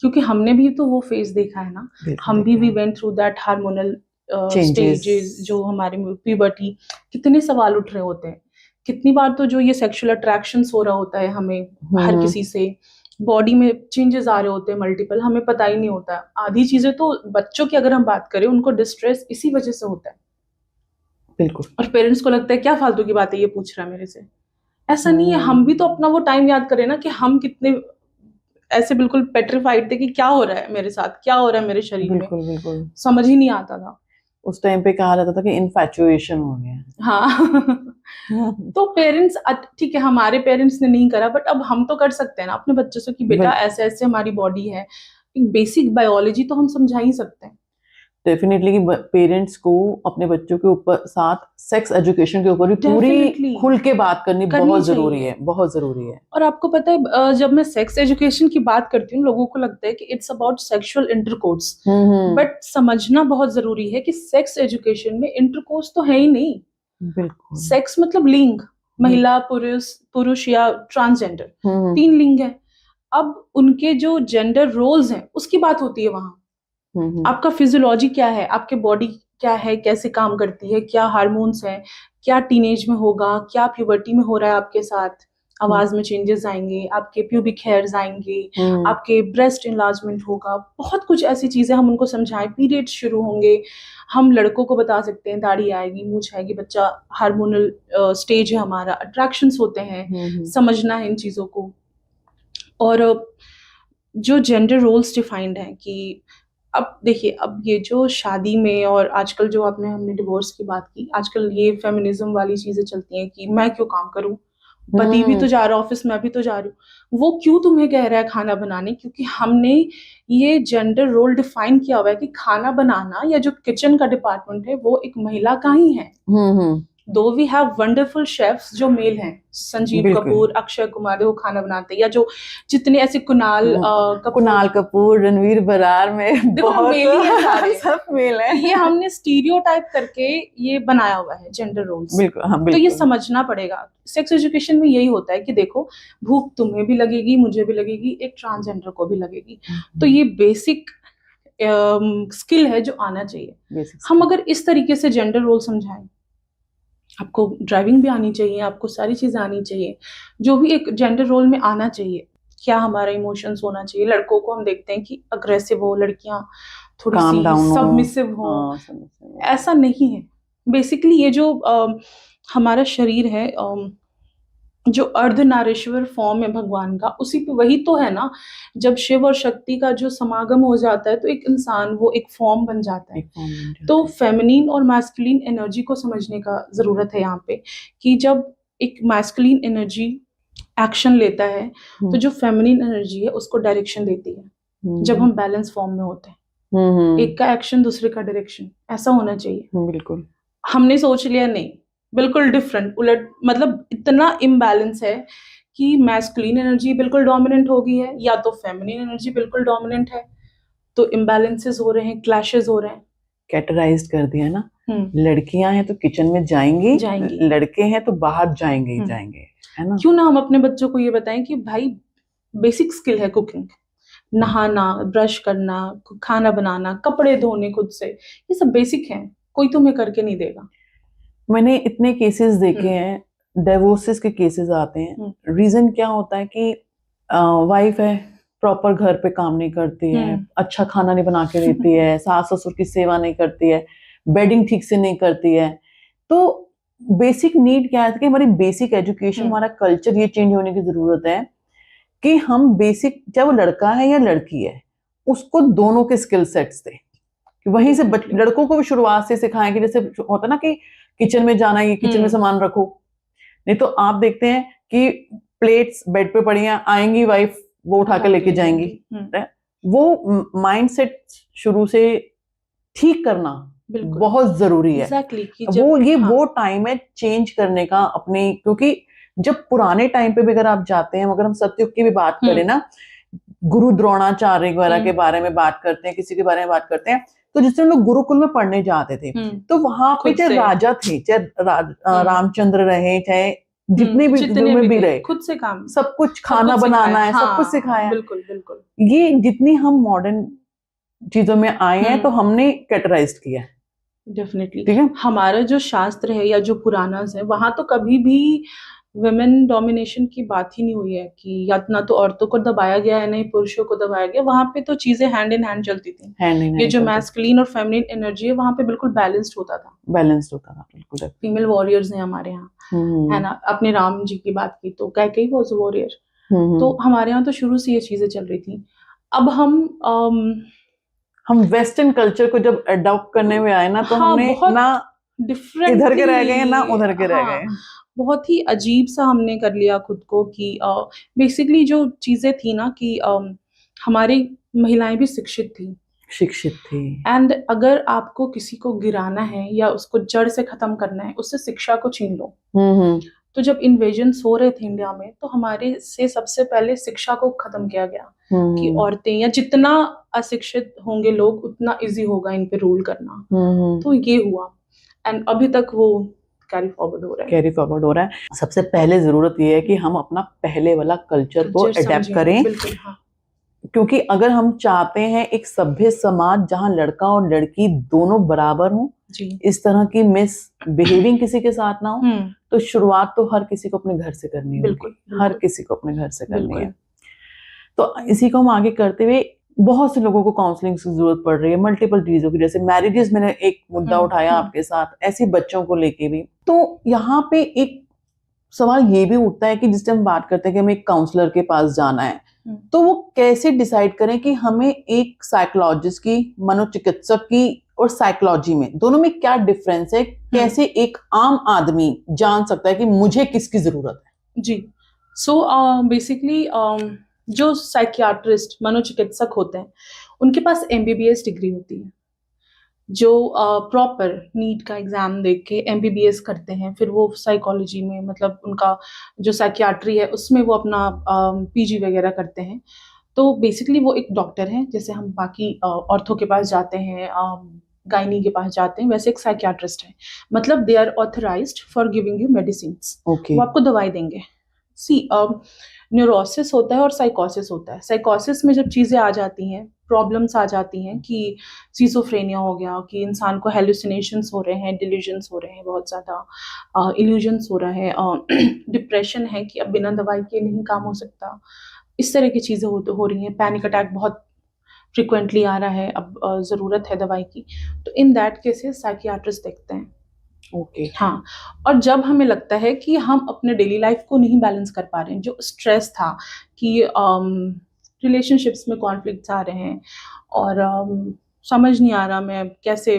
क्योंकि हमने भी तो वो फेज देखा है ना। हम भी we went through that hormonal stages, जो हमारे प्यूबर्टी, कितने सवाल उठ रहे होते हैं, कितनी बार तो जो ये सेक्सुअल अट्रैक्शंस हो रहा होता है हमें हर किसी से, बॉडी में चेंजेस आ रहे होते हैं मल्टीपल, हमें पता ही नहीं होता। आधी चीजें तो बच्चों की अगर हम बात करें, उनको डिस्ट्रेस इसी वजह से होता है। बिल्कुल। और पेरेंट्स को लगता है क्या फालतू की बात है, ये पूछ रहा है मेरे से। ऐसा नहीं है, हम भी तो अपना वो टाइम याद करें ना कि हम कितने ऐसे बिल्कुल पेट्रिफाइड थे कि क्या हो रहा है मेरे साथ, क्या हो रहा है मेरे शरीर में, बिल्कुल समझ ही नहीं आता था। उस टाइम पे कहा जाता था कि इन्फैचुएशन हो गया। हाँ। तो पेरेंट्स, ठीक है हमारे पेरेंट्स ने नहीं करा, बट अब हम तो कर सकते हैं ना अपने बच्चों से कि बेटा ऐसे ऐसे हमारी बॉडी है, बेसिक बायोलॉजी तो हम समझा ही सकते हैं। डेफिनेटली कि पेरेंट्स को अपने बच्चों के ऊपर साथ सेक्स एजुकेशन के ऊपर भी पूरी खुल के बात करनी बहुत जरूरी है, बहुत जरूरी है। और आपको पता है, जब मैं सेक्स एजुकेशन की बात करती हूँ, लोगों को लगता है कि it's about sexual intercourse, but समझना बहुत जरूरी है कि सेक्स एजुकेशन में इंटरकोर्स तो है ही नहीं। बिल्कुल। सेक्स मतलब लिंग, महिला, पुरुष या ट्रांसजेंडर, 3 लिंग है। अब उनके जो जेंडर रोल्स हैं उसकी बात होती है वहां। आपका फिजियोलॉजी क्या है, आपके बॉडी क्या है, कैसे काम करती है, क्या हार्मोन्स हैं, क्या टीनेज में होगा, क्या प्यूबर्टी में हो रहा है आपके साथ, आवाज में चेंजेस आएंगे, आपके प्यूबिक हेयर्स आएंगे, आपके ब्रेस्ट इनलार्जमेंट होगा, बहुत कुछ ऐसी चीजें हम उनको समझाएं। पीरियड्स शुरू होंगे, हम लड़कों को बता सकते हैं दाढ़ी आएगी, मूंछ आएगी, बच्चा हार्मोनल स्टेज है हमारा, अट्रैक्शंस होते हैं, समझना है इन चीजों को। और जो जेंडर रोल्स डिफाइंड हैं कि अब देखिए, अब ये जो शादी में, और आजकल जो हमने डिवोर्स की बात की, आजकल ये फेमिनिज्म वाली चीजें चलती हैं कि मैं क्यों काम करूं, पति भी तो जा रहा है ऑफिस, मैं भी तो जा रही हूँ, वो क्यों तुम्हें कह रहा है खाना बनाने? क्योंकि हमने ये जेंडर रोल डिफाइन किया हुआ है कि खाना बनाना या जो किचन का डिपार्टमेंट है वो एक महिला का ही है। दो वी हैव वंडरफुल शेफ्स जो मेल हैं, संजीव बिल्कुल। कपूर, अक्षय कुमार, वो खाना बनाते हैं, या जो जितने ऐसे कुणाल कपूर, रणवीर बरार में देखो बहुत मेल ही है सारे। सब मेल है। ये हमने स्टीरियोटाइप करके ये बनाया हुआ है जेंडर रोल्स। बिल्कुल, हाँ, तो बिल्कुल। ये समझना पड़ेगा। सेक्स एजुकेशन में यही होता है कि देखो भूख तुम्हें भी लगेगी, मुझे भी लगेगी, एक ट्रांसजेंडर को भी लगेगी। तो ये बेसिक स्किल है जो आना चाहिए। हम अगर इस तरीके से जेंडर रोल समझाएं, आपको ड्राइविंग भी आनी चाहिए, आपको सारी चीजें आनी चाहिए, जो भी एक जेंडर रोल में आना चाहिए। क्या हमारा इमोशंस होना चाहिए? लड़कों को हम देखते हैं कि अग्रेसिव हो, लड़कियां थोड़ी सी सबमिसिव हो, ऐसा नहीं है। बेसिकली ये जो हमारा शरीर है, जो अर्धनारीश्वर फॉर्म है भगवान का, उसी पे वही तो है ना। जब शिव और शक्ति का जो समागम हो जाता है तो एक इंसान वो एक फॉर्म बन जाता है। तो फेमिनिन और मैस्कुलिन एनर्जी को समझने का जरूरत है यहाँ पे, कि जब एक मैस्कुलिन एनर्जी एक्शन लेता है तो जो फेमिनिन एनर्जी है उसको डायरेक्शन देती है। जब हम बैलेंस फॉर्म में होते हैं, एक का एक्शन दूसरे का डायरेक्शन, ऐसा होना चाहिए। बिल्कुल। हमने सोच लिया नहीं, बिल्कुल डिफरेंट, उलट, मतलब इतना इम्बैलेंस है कि मैस्कुलिन एनर्जी बिल्कुल डोमिनेंट हो गई है या तो फेमिनिन एनर्जी बिल्कुल डोमिनेंट है। तो इम्बैलेंसेस हो रहे हैं, क्लैशेस हो रहे हैं। कैटेगराइज्ड कर दिया ना, लड़कियां हैं तो किचन में जाएंगी, लड़के हैं तो बाहर जाएंगे ही जाएंगे, है ना। क्यों ना हम अपने बच्चों को ये बताएं कि भाई बेसिक स्किल है कुकिंग, नहाना, ब्रश करना, खाना बनाना, कपड़े धोने खुद से, ये सब बेसिक है, कोई तुम्हें करके नहीं देगा। मैंने इतने केसेस देखे हैं, डिवोर्सेस के केसेस आते हैं। रीजन क्या होता है कि वाइफ है, प्रॉपर घर पे काम नहीं करती है, अच्छा खाना नहीं बना के देती है, सास ससुर की सेवा नहीं करती है, बेडिंग ठीक से नहीं करती है। तो बेसिक नीड क्या है कि हमारी बेसिक एजुकेशन, हमारा कल्चर, ये चेंज होने की जरूरत है कि हम बेसिक, चाहे वो लड़का है या लड़की है, उसको दोनों के स्किल सेट्स दे। वहीं से लड़कों को भी शुरुआत से सिखाएं कि जैसे होता ना कि किचन में जाना है, किचन में सामान रखो। नहीं तो आप देखते हैं कि प्लेट्स बेड पे पड़ी हैं, आएंगी वाइफ वो उठा के लेके जाएंगी। वो माइंडसेट शुरू से ठीक करना बहुत जरूरी है। वो टाइम है चेंज करने का अपने, क्योंकि जब पुराने टाइम पे भी अगर आप जाते हैं, अगर हम सतयुग की भी बात करें ना, गुरु द्रोणाचार्य वगैरह के बारे में बात करते हैं, किसी के बारे में बात करते हैं, तो जिससे लोग गुरुकुल में पढ़ने जाते थे, तो वहां पे चाहे राजा थे, चाहे रामचंद्र रहे, चाहे जितने भी रहे, खुद से काम, सब कुछ, खाना बनाना है, सब कुछ सिखाया। बिल्कुल बिल्कुल। ये जितनी हम मॉडर्न चीजों में आए हैं तो हमने कैटेगराइज्ड किया। डेफिनेटली। ठीक है, हमारा जो शास्त्र है या जो पुराणास है, वहां तो कभी भी वुमेन डोमिनेशन की बात ही नहीं हुई है कि या ना तो औरतों को दबाया गया है, नहीं पुरुषों को दबाया गया। वहां पे तो चीजें हैंड इन हैंड चलती थी। ये जो मैस्कुलिन और फेमिनिन एनर्जी है वहां पे बिल्कुल बैलेंस्ड होता था, बिल्कुल। फीमेल वॉरियर्स हैं हमारे यहाँ, है ना। अपने राम जी की बात की तो कैकेयी वाज अ वॉरियर। तो हमारे यहाँ तो शुरू से ये चीजें चल रही थी। अब हम वेस्टर्न कल्चर को जब अडॉप्ट करने में आए ना, तो हमने ना डिफरेंट इधर के रह गए ना उधर के रह गए। बहुत ही अजीब सा हमने कर लिया खुद को कि बेसिकली जो चीजें थी ना कि हमारी महिलाएं भी शिक्षित थी। एंड अगर आपको किसी को गिराना है या उसको जड़ से खत्म करना है, उससे शिक्षा को छीन लो। तो जब इन्वेजन्स हो रहे थे इंडिया में, तो हमारे से सबसे पहले शिक्षा को खत्म किया गया कि औरतें, या जितना अशिक्षित होंगे लोग उतना इजी होगा इन पे रूल करना। तो ये हुआ, एंड अभी तक वो कैरी फॉरवर्ड हो रहा है। सबसे पहले जरूरत ये है कि हम अपना पहले वाला कल्चर को अडेप्ट करें। हाँ। क्योंकि अगर हम चाहते हैं एक सभ्य समाज जहां लड़का और लड़की दोनों बराबर हों, इस तरह की मिस बिहेविंग किसी के साथ ना हो, तो शुरुआत तो हर किसी को अपने घर से करनी है। हर किसी को अपने घर से करनी है। तो इसी को हम आगे करते हुए, बहुत से लोगों को काउंसलिंग की जरूरत पड़ रही है, मल्टीपल चीजों की, जैसे मैरिजेस, मैंने एक मुद्दा उठाया आपके साथ, ऐसे बच्चों को लेके भी। तो यहाँ पे एक सवाल ये भी उठता है कि जिस टाइम बात करते हैं कि हमें एक काउंसलर के पास जाना है, तो वो कैसे डिसाइड करें कि हमें एक साइकोलॉजिस्ट की, मनोचिकित्सक की और साइकोलॉजी में, दोनों में क्या डिफरेंस है? कैसे एक आम आदमी जान सकता है कि मुझे किसकी जरूरत है? जी। सो बेसिकली जो साइकियाट्रिस्ट मनोचिकित्सक होते हैं, उनके पास एमबीबीएस डिग्री होती है। जो प्रॉपर नीट का एग्जाम दे के एमबीबीएस करते हैं, फिर वो साइकोलॉजी में, मतलब उनका जो साइकियाट्री है उसमें वो अपना पीजी वगैरह करते हैं। तो बेसिकली वो एक डॉक्टर हैं, जैसे हम बाकी ऑर्थो के पास जाते हैं, गायनी के पास जाते हैं, वैसे एक साइकियाट्रिस्ट है। मतलब they are authorised for giving you medicines. Okay. वो आपको दवाई देंगे। सी न्यूरोसिस होता है और साइकोसिस होता है। साइकोसिस में जब चीज़ें आ जाती हैं, प्रॉब्लम्स आ जाती हैं कि सिज़ोफ्रेनिया हो गया, कि इंसान को हेलुसिनेशंस हो रहे हैं, डिल्यूजन्स हो रहे हैं, बहुत ज़्यादा इल्यूजन्स हो रहा है, डिप्रेशन है कि अब बिना दवाई के नहीं काम हो सकता, इस तरह की चीज़ें हो रही हैं, पैनिक अटैक बहुत फ्रिक्वेंटली आ रहा है, अब ज़रूरत है दवाई की, तो इन दैट केसेस साइकियाट्रिस्ट देखते हैं। ओके। हाँ, और जब हमें लगता है कि हम अपने डेली लाइफ को नहीं बैलेंस कर पा रहे हैं, जो स्ट्रेस था कि रिलेशनशिप्स में कॉन्फ्लिक्ट्स आ रहे हैं और समझ नहीं आ रहा मैं कैसे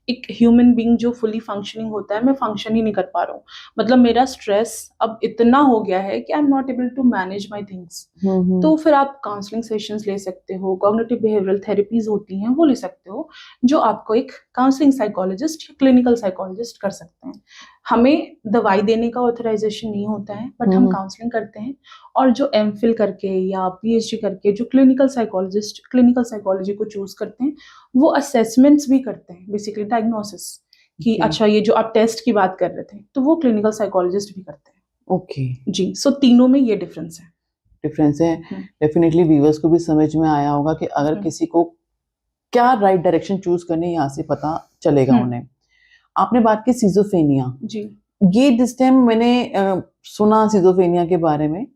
एक ह्यूमन बीइंग जो फुली फंक्शनिंग होता है, मैं फंक्शन ही नहीं कर पा रहा हूँ। मतलब मेरा स्ट्रेस अब इतना हो गया है कि I am not able to manage my things. तो फिर आप काउंसलिंग सेशंस ले सकते हो, कॉग्निटिव बिहेवियरल थेरेपीज होती हैं वो ले सकते हो, जो आपको एक काउंसलिंग साइकोलॉजिस्ट या क्लिनिकल साइकोलॉजिस्ट कर सकते हैं। हमें दवाई देने का ऑथराइजेशन नहीं होता है, बट हम काउंसलिंग करते हैं। और जो एमफिल करके या पीएचडी करके जो क्लिनिकल साइकोलॉजी को चूज करते हैं, वो असेसमेंट्स भी करते हैं, बेसिकली डायग्नोसिस कि Okay. अच्छा ये जो आप टेस्ट की बात कर रहे थे, तो वो क्लिनिकल साइकोलॉजिस्ट भी करते हैं। ओके। जी, सो तीनों में ये डिफरेंस है। डिफरेंस है। डेफिनेटली व्यूअर्स को भी समझ में आया होगा कि अगर किसी को क्या राइट डायरेक्शन चूज करनी, यहाँ से पता चलेगा उन्हें। आपने बात की सिजोफ्रेनिया। जी। ये दिस टाइम मैंने सुना सिजोफ्रेनिया के बारे में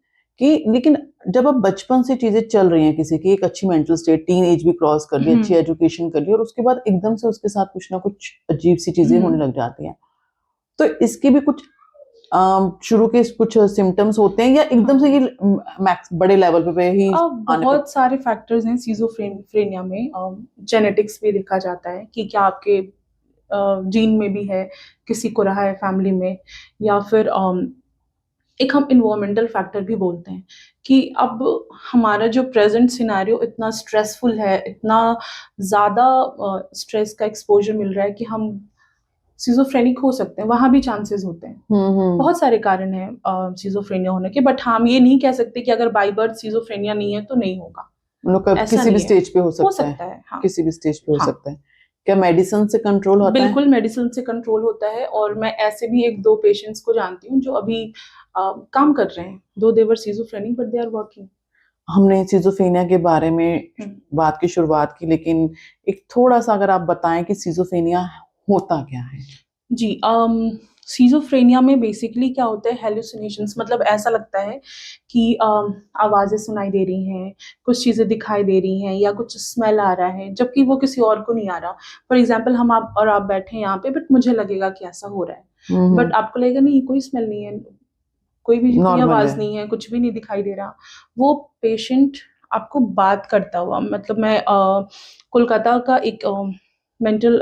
कि, लेकिन जब अब बचपन से चीजें चल रही हैं, किसी की एक अच्छी मेंटल स्टेट, टीन एज भी क्रॉस कर ली, अच्छी एजुकेशन कर ली, और उसके बाद एकदम से उसके साथ कुछ ना कुछ अजीब सी चीजें होने लग जाती हैं, तो इसके भी कुछ शुरू के कुछ सिम्टम्स होते हैं या एकदम से ये मैक्स बड़े लेवल पे ही बहुत सारे फैक्टर्स हैं सिजोफ्रेनिया में। जेनेटिक्स भी देखा जाता है कि क्या आपके जीन में भी है, किसी को रहा है फैमिली में, या फिर एक हम इन्वायरमेंटल फैक्टर भी बोलते हैं कि अब हमारा जो प्रेजेंट सिनेरियो इतना स्ट्रेसफुल है, इतना ज़्यादा स्ट्रेस का एक्सपोजर मिल रहा है कि हम सिजोफ्रेनिक हो सकते हैं, वहाँ भी चांसेस होते हैं। बहुत सारे कारण हैं सिजोफ्रेनिया होने के, बट हम ये नहीं कह सकते कि अगर बाय बर्थ सिजोफ्रेनिया नहीं है तो नहीं होगा। किसी भी स्टेज पे हो सकता है। हाँ। किसी भी स्टेज पे हो सकता है। क्या मेडिसिन से कंट्रोल होता है? बिल्कुल मेडिसिन से कंट्रोल होता है, और मैं ऐसे भी 1-2 पेशेंट्स को जानती हूँ जो अभी काम कर रहे हैं, though they were schizophrenic but they are working. हमने सिजोफ्रेनिया के बारे में बात की शुरुआत की, लेकिन एक थोड़ा सा अगर आप बताएं कि सिजोफ्रेनिया होता क्या है? जी, सिजोफ्रेनिया में बेसिकली क्या होता है, हेलुसिनेशंस, मतलब ऐसा लगता है कि आवाज़ें सुनाई दे रही हैं, कुछ चीज़ें दिखाई दे रही हैं, या कुछ स्मेल आ रहा है, जबकि वो किसी और को नहीं आ रहा। फॉर एग्जांपल हम आप बैठे हैं यहाँ पे, बट मुझे लगेगा कि ऐसा हो रहा है, बट आपको लगेगा नहीं, कोई स्मेल नहीं है, कोई भी आवाज़ नहीं है, कुछ भी नहीं दिखाई दे रहा। वो पेशेंट आपको बात करता हुआ, मतलब मैं कोलकाता का एक मेंटल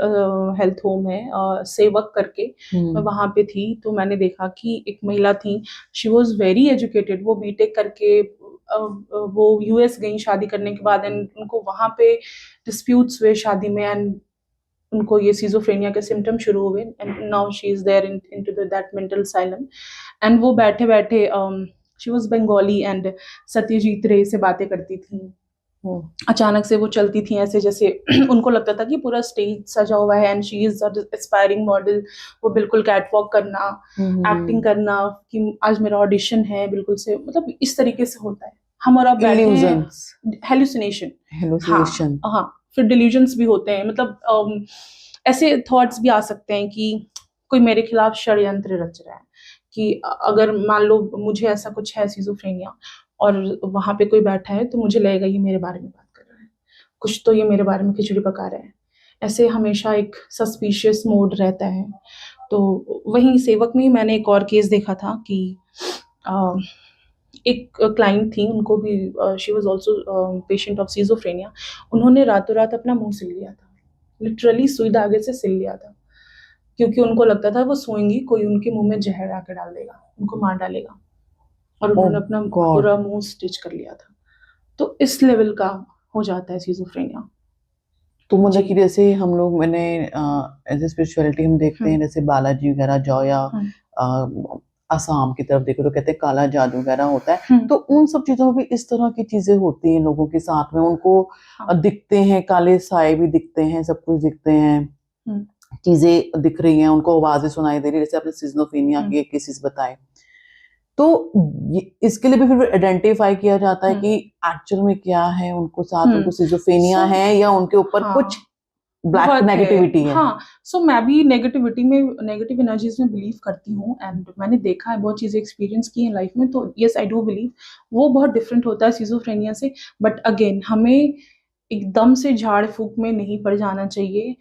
हेल्थ होम है सेवक करके, मैं वहाँ पे थी, तो मैंने देखा कि एक महिला थी, शी वॉज वेरी एजुकेटेड, वो बीटेक करके वो यूएस गई शादी करने के बाद, एंड उनको वहाँ पे डिस्प्यूट्स हुए शादी में, एंड उनको ये सिजोफ्रेनिया के सिम्टम शुरू हुए, and now she is there into that mental asylum. And वो बैठे बैठे she was Bengali and Satyajit Ray से बातें करती थी। अचानक से वो चलती थी ऐसे, जैसे उनको लगता था कि पूरा स्टेज सजा हुआ है and she is aspiring model. वो बिल्कुल कैटवॉक करना, एक्टिंग करना कि आज मेरा ऑडिशन है, बिल्कुल से, मतलब इस तरीके से होता है। हम और आप बैठे हैं, हेलुसिनेशन। हाँ, फिर डिल्यूजन्स भी होते हैं, मतलब ऐसे थॉट्स भी आ सकते हैं कि कोई मेरे खिलाफ षड्यंत्र रच रहा है, कि अगर मान लो मुझे ऐसा कुछ है सिजोफ्रेनिया, और वहाँ पे कोई बैठा है, तो मुझे लगेगा ये मेरे बारे में बात कर रहा है, कुछ तो ये मेरे बारे में खिचड़ी पका रहा है। ऐसे हमेशा एक सस्पिशियस मोड रहता है। तो वहीं सेवक में ही मैंने एक और केस देखा था कि एक क्लाइंट थी, उनको भी she was also patient of schizophrenia. उन्होंने रातों रात अपना मुंह सिल लिया था, लिटरली सुई धागे से सिल लिया था। क्योंकि उनको लगता था वो सोएंगी कोई उनके मुंह में जहर आकर डाल देगा, उनको मार डालेगा, और उन्होंने अपना गॉड। पूरा मुंह स्टिच कर लिया था। तो इस लेवल का हो जाता है सिजोफ्रेनिया। तो मतलब जी। कि जैसे हम लोग मैंने एज ए स्पिरिचुअलिटी हम देखते हैं जैसे बालाजी वगैरह जाओ या असम की तरफ देखो तो कहते हैं काला जादू वगैरह होता है, तो उन सब चीजों में भी इस तरह की चीजें होती हैं लोगों के साथ में, उनको दिखते हैं काले साए भी दिखते हैं, सब कुछ दिखते हैं, चीजें दिख रही हैं, उनको आवाजें सुनाई दे रही है, जैसे आपने सिजोफ्रेनिया के केसेस बताए, तो इसके लिए भी फिर आइडेंटिफाई किया जाता है कि एक्चुअल में क्या है उनको साथ, उनको सिजोफ्रेनिया है या उनके ऊपर कुछ ब्लैक नेगेटिविटी है। हाँ, सो मैं भी नेगेटिविटी में, नेगेटिव एनर्जीज में बिलीव करती हूँ, एंड मैंने देखा है बहुत चीजें एक्सपीरियंस की हैं लाइफ में, तो यस आई डू बिलीव वो बहुत डिफरेंट होता है सिजोफ्रेनिया से। बट अगेन हमें एकदम से झाड़ फूक में नहीं पड़ जाना चाहिए।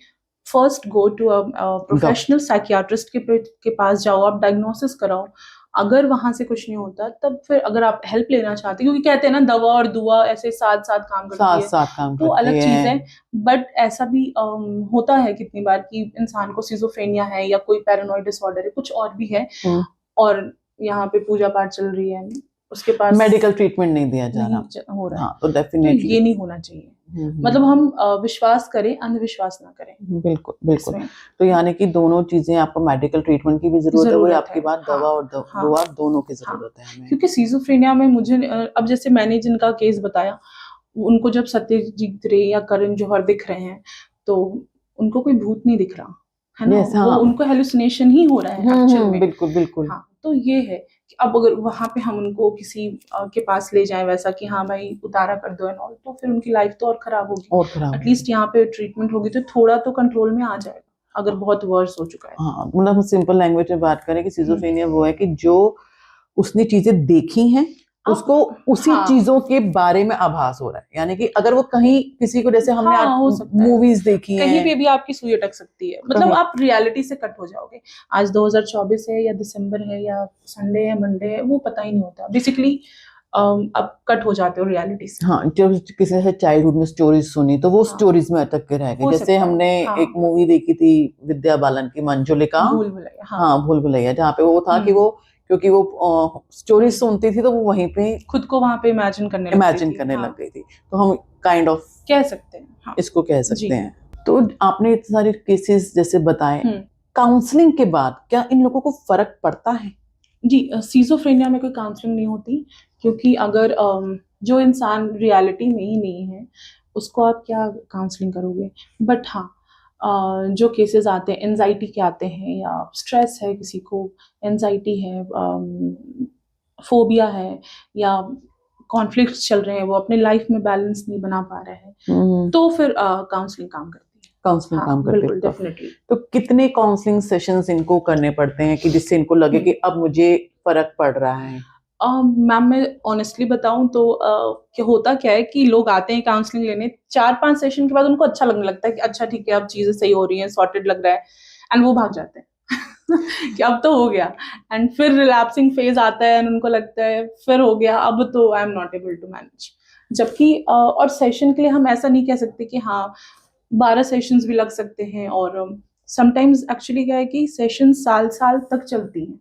First go to a professional psychiatrist के पास जाओ, आप डायग्नोसिस कराओ। अगर वहां से कुछ नहीं होता तब फिर अगर आप हेल्प लेना चाहते हैं, क्योंकि कहते हैं ना दवा और दुआ ऐसे साथ साथ काम करती है, साथ काम तो करती अलग चीज है। है। बट ऐसा भी होता है कितनी बार कि इंसान को सिजोफ्रेनिया है या कोई पैरानॉइड डिसऑर्डर है, कुछ और भी है, और यहाँ पे पूजा पाठ चल रही है, उसके पास मेडिकल ट्रीटमेंट नहीं दिया जा रहा हो रहा है। हाँ, तो तो डेफिनेटली ये नहीं होना चाहिए। मतलब हम विश्वास करें, अंधविश्वास ना करें। बिल्कुल बिल्कुल। इसमें तो यानी कि दोनों चीजें, आपको मेडिकल ट्रीटमेंट की भी जरूरत है, वही आपकी है। बात, हाँ, दवा और हाँ, दुआ दोनों की हाँ, जरूरत है हमें। क्योंकि सिजोफ्रेनिया में मुझे अब जैसे मैंने जिनका केस बताया, उनको जब सत्यजीत रे या करण जौहर दिख रहे हैं तो उनको कोई भूत नहीं दिख रहा है ना, Yes, वो हाँ। उनको हेलुसिनेशन ही हो रहा है एक्चुअल में। बिल्कुल बिल्कुल। हाँ, तो ये है कि अब अगर वहां पे हम उनको किसी के पास ले जाएं वैसा कि हाँ भाई उतारा कर दो एंड ऑल, तो फिर उनकी लाइफ तो और खराब होगी। और खराब एटलीस्ट यहाँ पे ट्रीटमेंट होगी तो थोड़ा तो कंट्रोल में आ जाएगा, अगर बहुत वर्स हो चुका है। हाँ, मतलब हम सिंपल लैंग्वेज में बात करें कि सिजोफ्रेनिया वो है कि जो उसने चीजें देखी हैं उसको उसी चीजों के बारे में आभास हो रहा है, यानी कि अगर वो कहीं किसी को, जैसे हमने मूवीज देखी हैं, कहीं पे भी आपकी सुई अटक सकती है, मतलब आप रियलिटी से कट हो जाओगे। आज 2024 है या दिसंबर है या संडे है मंडे है, वो पता ही नहीं होता बेसिकली, आप कट हो जाते हो रियलिटी से। हाँ, जब किसी से चाइल्डहुड में स्टोरीज सुनी तो वो स्टोरीज में अटक के रह गए। जैसे हमने एक मूवी देखी थी विद्या बालन की, मंजुलिका, भूल भुलैया, हाँ भूल भुलैया, जहाँ पे वो था कि वो क्योंकि वो स्टोरी सुनती थी तो वो वहीं पे खुद को वहां पे इमेजिन करने लग गई थी, तो हम काइंड ऑफ कह सकते हैं, इसको कह सकते हैं। तो आपने इतने सारे केसेस जैसे बताए, काउंसलिंग के बाद क्या इन लोगों को फर्क पड़ता है? जी, सिजोफ्रेनिया में कोई काउंसलिंग नहीं होती, क्योंकि अगर जो इंसान रियलिटी में ही नहीं है उसको आप क्या काउंसलिंग करोगे। बट हाँ, जो केसेस आते हैं एंजाइटी के आते हैं, या स्ट्रेस है, किसी को एंजाइटी है, फोबिया है, या कॉन्फ्लिक्ट्स चल रहे हैं, वो अपने लाइफ में बैलेंस नहीं बना पा रहे हैं, तो फिर काउंसलिंग काम करती है। काउंसलिंग काम करते बिल्कुल, डेफिनेटली। तो कितने काउंसलिंग सेशंस इनको करने पड़ते हैं कि जिससे इनको लगे कि अब मुझे फर्क पड़ रहा है? मैम मैं ऑनेस्टली बताऊं तो क्या होता क्या है कि लोग आते हैं काउंसलिंग लेने, 4-5 सेशन के बाद उनको अच्छा लगने लगता है कि अच्छा ठीक है अब चीजें सही हो रही हैं, सॉर्टेड लग रहा है, एंड वो भाग जाते हैं कि अब तो हो गया। एंड फिर रिलैप्सिंग फेज आता है एंड उनको लगता है फिर हो गया, अब तो I am not able to manage. जबकि और सेशन के लिए हम ऐसा नहीं कह सकते कि हाँ 12 सेशंस भी लग सकते हैं, और समटाइम्स एक्चुअली क्या है कि सेशन साल तक चलती हैं।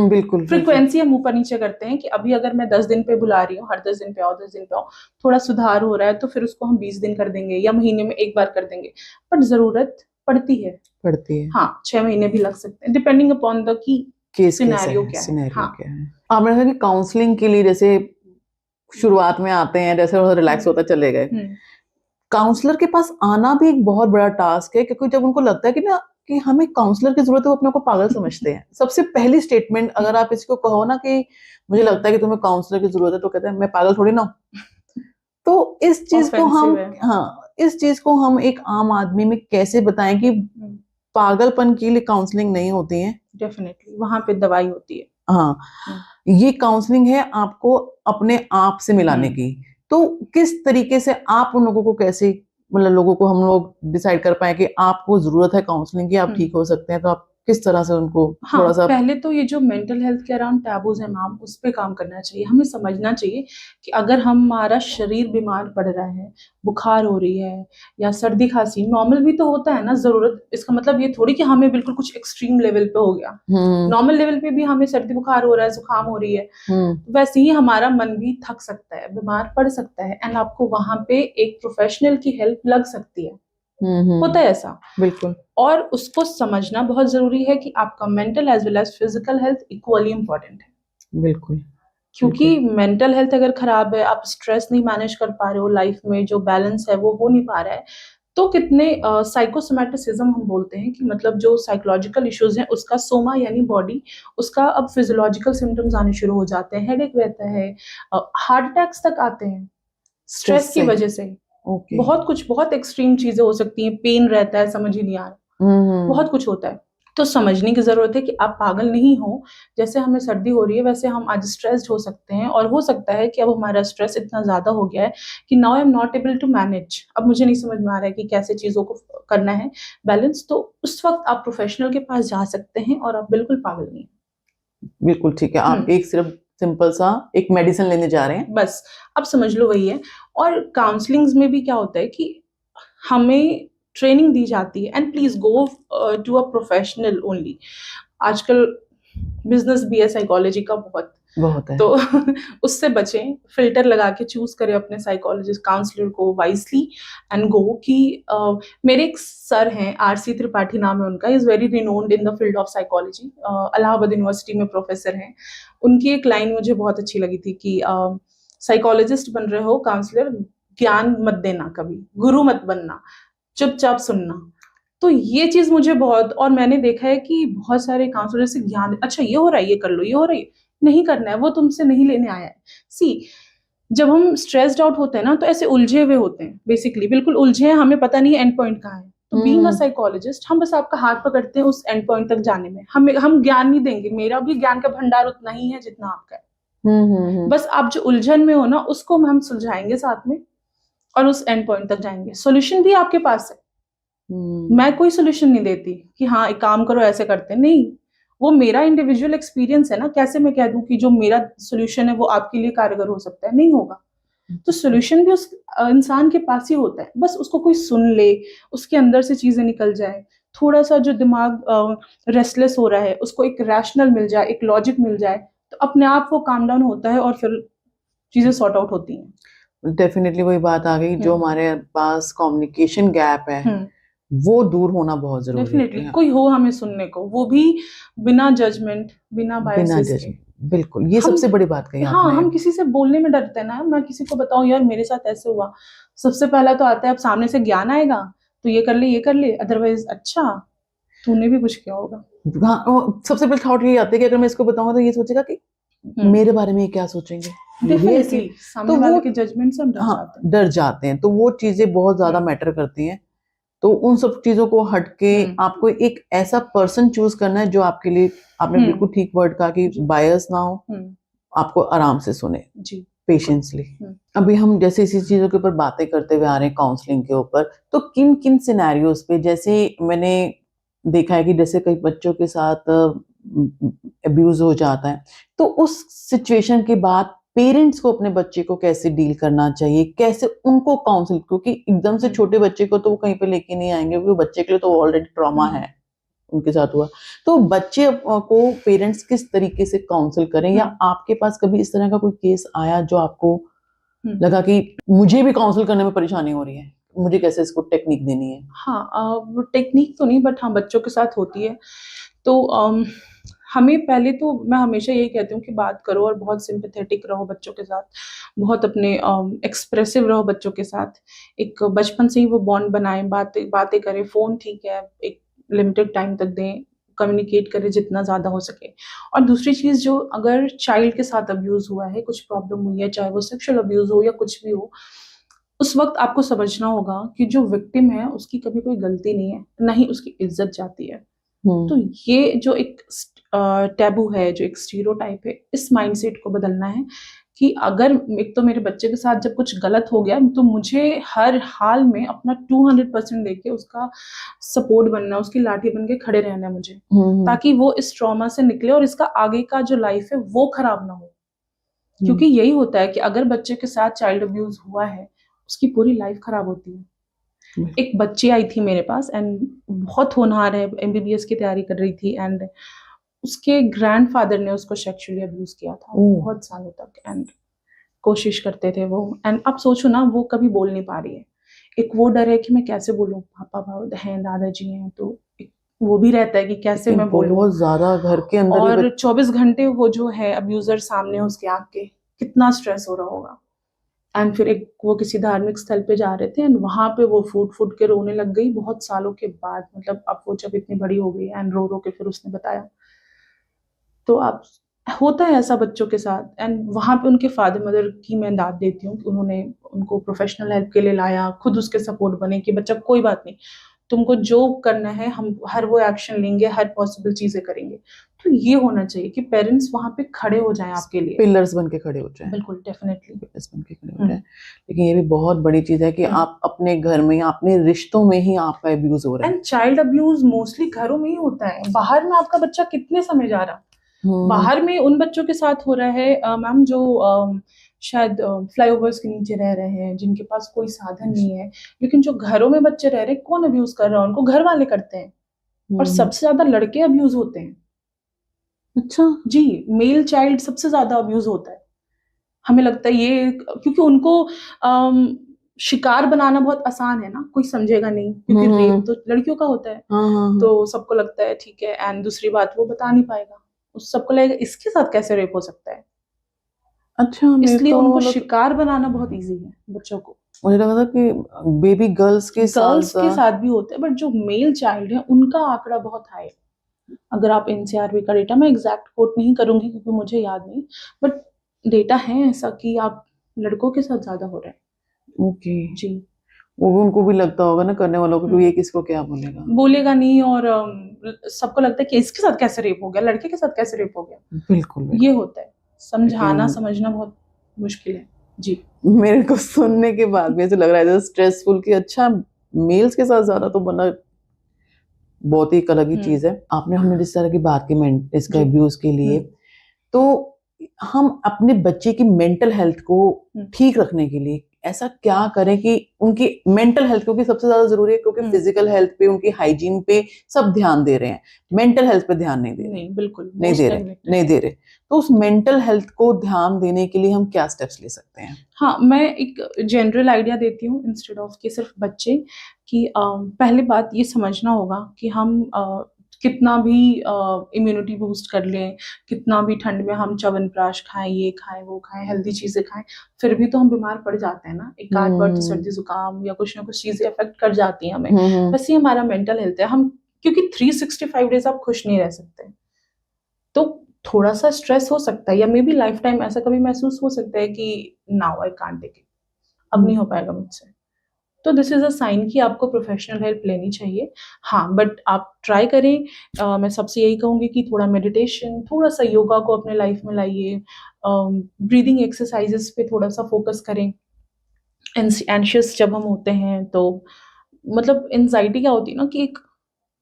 बिल्कुल। फ्रीक्वेंसी हम ऊपर नीचे करते हैं कि अभी अगर मैं 10 दिन पे बुला रही हूँ, हर 10 दिन पे आओ, 10 दिन पे आओ, थोड़ा सुधार हो रहा है तो फिर उसको हम 20 दिन कर देंगे या महीने में एक बार कर देंगे, बट जरूरत पड़ती है। हाँ, 6 महीने भी लग सकते हैं depending upon the key scenario क्या है। हाँ, आपने कहा कि काउंसलिंग के लिए जैसे शुरुआत में आते हैं, जैसे रिलैक्स होता चले गए, काउंसलर के पास आना भी एक बहुत बड़ा टास्क है, क्योंकि जब उनको लगता है कि ना कि हमें काउंसलर की जरूरत है, वो अपने को पागल समझते हैं। सबसे पहली स्टेटमेंट अगर आप इसको कहो ना कि मुझे लगता है कि तुम्हें काउंसलर की जरूरत है, तो कहते हैं मैं पागल थोड़ी ना हूं। तो इस चीज को हम इस चीज को हम एक आम आदमी में कैसे बताएं कि पागलपन के लिए काउंसलिंग नहीं होती है? डेफिनेटली वहां पे दवाई होती है। हाँ, ये काउंसलिंग है आपको अपने आप से मिलाने की। तो किस तरीके से आप उन लोगों को कैसे, मतलब लोगों को हम लोग डिसाइड कर पाए कि आपको जरूरत है काउंसलिंग की, आप ठीक हो सकते हैं, तो आप किस तरह से उनको हाँ, थोड़ा सा पहले तो ये जो मेंटल हेल्थ के अराउंड टैबूज है मैम, उस पे काम करना चाहिए। हमें समझना चाहिए कि अगर हमारा शरीर बीमार पड़ रहा है, बुखार हो रही है या सर्दी खांसी नॉर्मल भी तो होता है ना, जरूरत इसका मतलब ये थोड़ी कि हमें बिल्कुल कुछ एक्सट्रीम लेवल पे हो गया। नॉर्मल लेवल पे भी हमें सर्दी बुखार हो रहा है, जुकाम हो रही है, वैसे ही हमारा मन भी थक सकता है, बीमार पड़ सकता है, एंड आपको वहां पे एक प्रोफेशनल की हेल्प लग सकती है। होता है ऐसा, बिल्कुल और उसको समझना बहुत जरूरी है कि आपका mental as well as physical health equally important है। बिल्कुल क्योंकि मेंटल हेल्थ अगर खराब है, आप स्ट्रेस नहीं मैनेज कर पा रहे हो, लाइफ में जो बैलेंस है वो हो नहीं पा रहा है, तो कितने साइकोसोमैटिसिज्म हम बोलते हैं कि मतलब जो साइकोलॉजिकल इश्यूज हैं उसका सोमा यानी बॉडी, उसका अब फिजियोलॉजिकल सिम्टम्स आने शुरू हो जाते हैं, हेडेक रहता है, हार्ट अटैक्स तक आते हैं स्ट्रेस की वजह से। बहुत कुछ, बहुत एक्सट्रीम चीजें हो सकती हैं, पेन रहता है, समझ ही नहीं आ रहा, बहुत कुछ होता है। तो समझने की जरूरत है कि आप पागल नहीं हो, जैसे हमें सर्दी हो रही है वैसे हम आज स्ट्रेस्ड हो सकते हैं, और हो सकता है कि अब हमारा स्ट्रेस इतना ज्यादा हो गया है कि now I am not able to manage, अब मुझे नहीं समझ में आ रहा है कि कैसे चीजों को करना है बैलेंस, तो उस वक्त आप प्रोफेशनल के पास जा सकते हैं और आप बिल्कुल पागल नहीं हैं। बिल्कुल ठीक है, आप एक सिर्फ सिंपल सा एक मेडिसिन लेने जा रहे हैं, बस अब समझ लो वही है। और काउंसलिंग्स में भी क्या होता है कि हमें ट्रेनिंग दी जाती है, and please go to a professional only. आजकल बिजनेस भी है साइकोलॉजी का बहुत है, तो उससे बचें, फिल्टर लगा के चूज करें अपने साइकोलॉजिस्ट काउंसलर को वाइजली, एंड गो कि मेरे एक सर हैं, आरसी त्रिपाठी नाम है उनका, is very renowned in the field of psychology, Allahabad university में प्रोफेसर हैं। उनकी एक लाइन मुझे बहुत अच्छी लगी थी कि साइकोलॉजिस्ट बन रहे हो, काउंसलर, ज्ञान मत देना, कभी गुरु मत बनना, चुपचाप सुनना। तो ये चीज मुझे बहुत, और मैंने देखा है कि बहुत सारे काउंसलर से ज्ञान, अच्छा ये हो रहा है, ये कर लो, ये हो रहा है, नहीं करना है, वो तुमसे नहीं लेने आया है। सी, जब हम स्ट्रेस्ड आउट होते हैं ना, तो ऐसे उलझे हुए होते हैं, बेसिकली बिल्कुल उलझे हैं, हमें पता नहीं एंड पॉइंट कहाँ है। तो बीइंग अ साइकोलॉजिस्ट हम बस आपका हाथ पकड़ते हैं उस एंड पॉइंट तक जाने में, हम ज्ञान नहीं देंगे, मेरा भी ज्ञान का भंडार उतना ही है जितना आपका है। बस आप जो उलझन में हो ना, उसको हम सुलझाएंगे साथ में, और उस एंड पॉइंट तक जाएंगे। सॉल्यूशन भी आपके पास है, मैं कोई सोल्यूशन नहीं देती कि हाँ एक काम करो ऐसे करते, नहीं, वो मेरा इंडिविजुअल एक्सपीरियंस है ना, कैसे मैं कह दूं कि जो मेरा सोल्यूशन है वो आपके लिए कारगर हो सकता है, नहीं होगा। तो सोल्यूशन भी उस इंसान के पास ही होता है, बस उसको कोई सुन ले, उसके अंदर से चीजें निकल जाए, थोड़ा सा जो दिमाग रेस्टलेस हो रहा है उसको एक रैशनल मिल जाए, एक लॉजिक मिल जाए, तो अपने आप वो काम डाउन होता है और फिर चीजें सॉर्ट आउट होती हैं। डेफिनेटली वही बात आ गई, जो हमारे पास कम्युनिकेशन गैप है वो दूर होना बहुत जरूरी है। डेफिनेटली कोई हो हमें सुनने को, वो भी बिना जजमेंट, बिना बायसेस के। बिल्कुल, ये सबसे बड़ी बात कही हाँ, आपने। हम किसी से बोलने में डरते हैं ना, मैं किसी को बताऊं यार मेरे साथ ऐसे हुआ, सबसे पहला तो आता है अब सामने से ज्ञान आएगा, तो ये कर ले, अदरवाइज अच्छा तूने भी कुछ किया होगा। हाँ, सबसे पहले थॉट ये आती है कि अगर मैं इसको बताऊंगा तो ये सोचेगा कि मेरे बारे में क्या सोचेंगे, डेफिनेटली सामने वाले के जजमेंट से हम डर जाते हैं, तो वो चीजें बहुत ज्यादा मैटर करती हैं। तो उन सब चीजों को हटके आपको एक ऐसा पर्सन चूज करना है जो आपके लिए, आपने बिल्कुल ठीक वर्ड कहा कि बायस ना हो, आपको आराम से सुने, पेशेंसली। अभी हम जैसे इसी चीजों के ऊपर बातें करते हुए आ रहे हैं काउंसलिंग के ऊपर, तो किन किन सिनेरियोज पे, जैसे मैंने देखा है कि जैसे कई बच्चों के साथ अब्यूज हो जाता है, तो उस सिचुएशन के बाद पेरेंट्स को अपने बच्चे को कैसे डील करना चाहिए, कैसे उनको काउंसिल, क्योंकि एकदम से छोटे बच्चे को तो वो कहीं पे लेके नहीं आएंगे, वो बच्चे के लिए तो ऑलरेडी ट्रॉमा है उनके साथ हुआ। तो बच्चे को पेरेंट्स किस तरीके से काउंसिल करें, या आपके पास कभी इस तरह का कोई केस आया जो आपको लगा कि मुझे भी काउंसिल करने में परेशानी हो रही है, मुझे कैसे इसको टेक्निक देनी है? हाँ, टेक्निक तो नहीं, बट हाँ बच्चों के साथ होती है। तो हमें पहले तो मैं हमेशा यही कहती हूँ कि बात करो और बहुत सिंपैथेटिक रहो बच्चों के साथ, बहुत अपने एक्सप्रेसिव रहो बच्चों के साथ, एक बचपन से ही वो बॉन्ड बनाएं, बातें करें, फ़ोन ठीक है एक लिमिटेड टाइम तक दें, कम्युनिकेट करें जितना ज़्यादा हो सके। और दूसरी चीज़, जो अगर चाइल्ड के साथ अब्यूज़ हुआ है, कुछ प्रॉब्लम हुई है, चाहे वो सेक्शुअल अब्यूज़ हो या कुछ भी हो, उस वक्त आपको समझना होगा कि जो विक्टिम है उसकी कभी कोई गलती नहीं है, ना ही उसकी इज्जत जाती है। तो ये जो एक टैबू है, जो एक स्टीरियोटाइप है, इस माइंडसेट को बदलना है कि अगर एक तो मेरे बच्चे के साथ जब कुछ गलत हो गया तो मुझे हर हाल में अपना 200% देके उसका सपोर्ट बनना, उसकी लाठी बन के खड़े रहना है मुझे, ताकि वो इस ट्रॉमा से निकले और इसका आगे का जो लाइफ है वो खराब ना हो। क्योंकि यही होता है कि अगर बच्चे के साथ चाइल्ड अब्यूज हुआ है, उसकी पूरी लाइफ खराब होती है। एक बच्ची आई थी मेरे पास एंड बहुत होनहार है, MBBS की तैयारी कर रही थी, एंड उसके ग्रैंडफादर ने उसको सेक्सुअली अब्यूज किया था बहुत सालों तक, एंड कोशिश करते थे वो। एंड अब सोचो ना, वो कभी बोल नहीं पा रही है। एक वो डर है कि मैं कैसे बोलूं, पापा हैं, दादाजी हैं, तो वो भी रहता है कि कैसे मैं बोलूं। बहुत ज्यादा घर के अंदर और 24 घंटे वो जो है अब्यूजर सामने है उसके आंख के, कितना स्ट्रेस हो रहा होगा। एंड फिर एक वो किसी धार्मिक स्थल पे जा रहे थे एंड वहां पे वो फूट फूट के रोने लग गई बहुत सालों के बाद, मतलब अब वो जब इतनी बड़ी हो गई एंड रो रो के फिर उसने बताया। तो आप होता है ऐसा बच्चों के साथ, एंड वहां पे उनके फादर मदर की मैं दाद देती हूँ कि उन्होंने उनको प्रोफेशनल हेल्प के लिए लाया, खुद उसके सपोर्ट बने कि बच्चा कोई बात नहीं, तुमको जो करना है हम हर वो एक्शन लेंगे, हर पॉसिबल चीजें करेंगे। तो ये होना चाहिए कि पेरेंट्स वहां पे खड़े हो जाएं आपके लिए, पिलर्स बन के खड़े हो जाएं। बिल्कुल, डेफिनेटली पिलर्स बन के खड़े हो जाएं। लेकिन ये भी बहुत बड़ी चीज है कि आप अपने घर में या अपने रिश्तों में ही आपका अब्यूज हो रहा है। एंड चाइल्ड अब्यूज मोस्टली घरों में ही होता है, बाहर में आपका बच्चा कितने समय जा रहा, बाहर में उन बच्चों के साथ हो रहा है मैम जो शायद फ्लाईओवर्स के नीचे रह रहे हैं, जिनके पास कोई साधन नहीं है। लेकिन जो घरों में बच्चे रह रहे हैं, कौन अब्यूज कर रहा है उनको? घर वाले करते हैं, और सबसे ज्यादा लड़के अब्यूज होते हैं। अच्छा जी, मेल चाइल्ड सबसे ज्यादा अब्यूज होता है। हमें लगता है ये क्योंकि उनको शिकार बनाना बहुत आसान है ना, कोई समझेगा नहीं, क्योंकि रेप तो लड़कियों का होता है। तो सबको लगता है ठीक है, एंड दूसरी बात वो बता नहीं पाएगा, सबको लगेगा इसके साथ कैसे रेप हो सकता है। अच्छा, इसलिए उनको शिकार बनाना बहुत इजी है बच्चों को। मुझे लगा था कि बेबी गर्ल्स के साथ भी होते हैं, बट जो मेल चाइल्ड है उनका आंकड़ा बहुत हाई है। अगर आप NCRB का डेटा, मैं एग्जैक्ट कोट नहीं करूंगी क्योंकि मुझे याद नहीं, बट डेटा है ऐसा कि आप लड़कों के साथ ज्यादा हो रहा है। ओके जी, वो भी उनको भी लगता होगा ना करने वालों को, ये किसको क्या बोलेगा नहीं, और सबको लगता है कि इसके साथ कैसे रेप हो गया, लड़के के साथ कैसे रेप हो गया। बिल्कुल ये होता है, समझाना समझना बहुत मुश्किल है। जी, मेरे को सुनने के बाद भी ऐसे लग रहा है स्ट्रेसफुल कि अच्छा मेल्स के साथ ज्यादा तो बना बहुत ही अलग ही चीज है। आपने हमने जिस तरह की बात की इसका अब्यूज के लिए, तो हम अपने बच्चे की मेंटल हेल्थ को ठीक रखने के लिए ऐसा क्या करें कि उनकी मेंटल हेल्थ, क्योंकि सबसे ज्यादा जरूरी है, क्योंकि फिजिकल हेल्थ पे, उनकी हाइजीन पे सब ध्यान दे रहे हैं, मेंटल हेल्थ पे ध्यान नहीं दे रहे। नहीं, बिल्कुल नहीं दे रहे। तो उस मेंटल हेल्थ को ध्यान देने के लिए हम क्या स्टेप्स ले सकते हैं? हाँ, मैं एक जनरल आइडिया देती हूँ इंस्टेड ऑफ कि सिर्फ बच्चे की। पहले बात ये समझना होगा कि हम कितना भी इम्यूनिटी बूस्ट कर लें, कितना भी ठंड में हम च्यवनप्राश खाएं, ये खाएं, वो खाएं, हेल्दी चीजें खाएं, फिर भी तो हम बीमार पड़ जाते हैं ना। एक आध बार तो सर्दी जुकाम या कुछ ना कुछ चीजें अफेक्ट कर जाती हैं हमें। बस ये हमारा मेंटल हेल्थ है। हम क्योंकि 365 डेज आप खुश नहीं रह सकते, तो थोड़ा सा स्ट्रेस हो सकता है, या मे बी लाइफ टाइम ऐसा कभी महसूस हो सकता है कि now I can't take it, अब नहीं हो पाएगा मुझसे। तो दिस इज अ साइन कि आपको प्रोफेशनल हेल्प लेनी चाहिए। हाँ, बट आप ट्राई करें। मैं सबसे यही कहूँगी कि थोड़ा मेडिटेशन, थोड़ा सा योगा को अपने लाइफ में लाइए, ब्रीदिंग एक्सरसाइजेस पे थोड़ा सा फोकस करें। एंशियस जब हम होते हैं तो मतलब एंजाइटी क्या होती है ना कि एक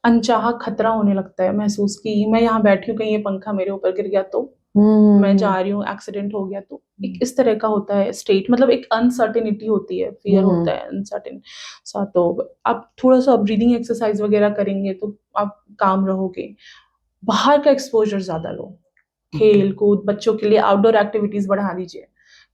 अनचाहा खतरा होने लगता है महसूस, कि मैं यहाँ बैठी हूँ, कहीं ये पंखा मेरे ऊपर गिर गया तो, मैं जा रही हूँ, एक्सीडेंट हो गया तो, एक इस तरह का होता है स्टेट, मतलब एक अनसर्टेनिटी होती है, फियर होता है अनसर्टेन सा। तो आप थोड़ा सा ब्रीदिंग एक्सरसाइज वगैरह करेंगे तो आप काम रहोगे। बाहर का एक्सपोजर ज्यादा लो, खेल कूद, बच्चों के लिए आउटडोर एक्टिविटीज बढ़ा दीजिए,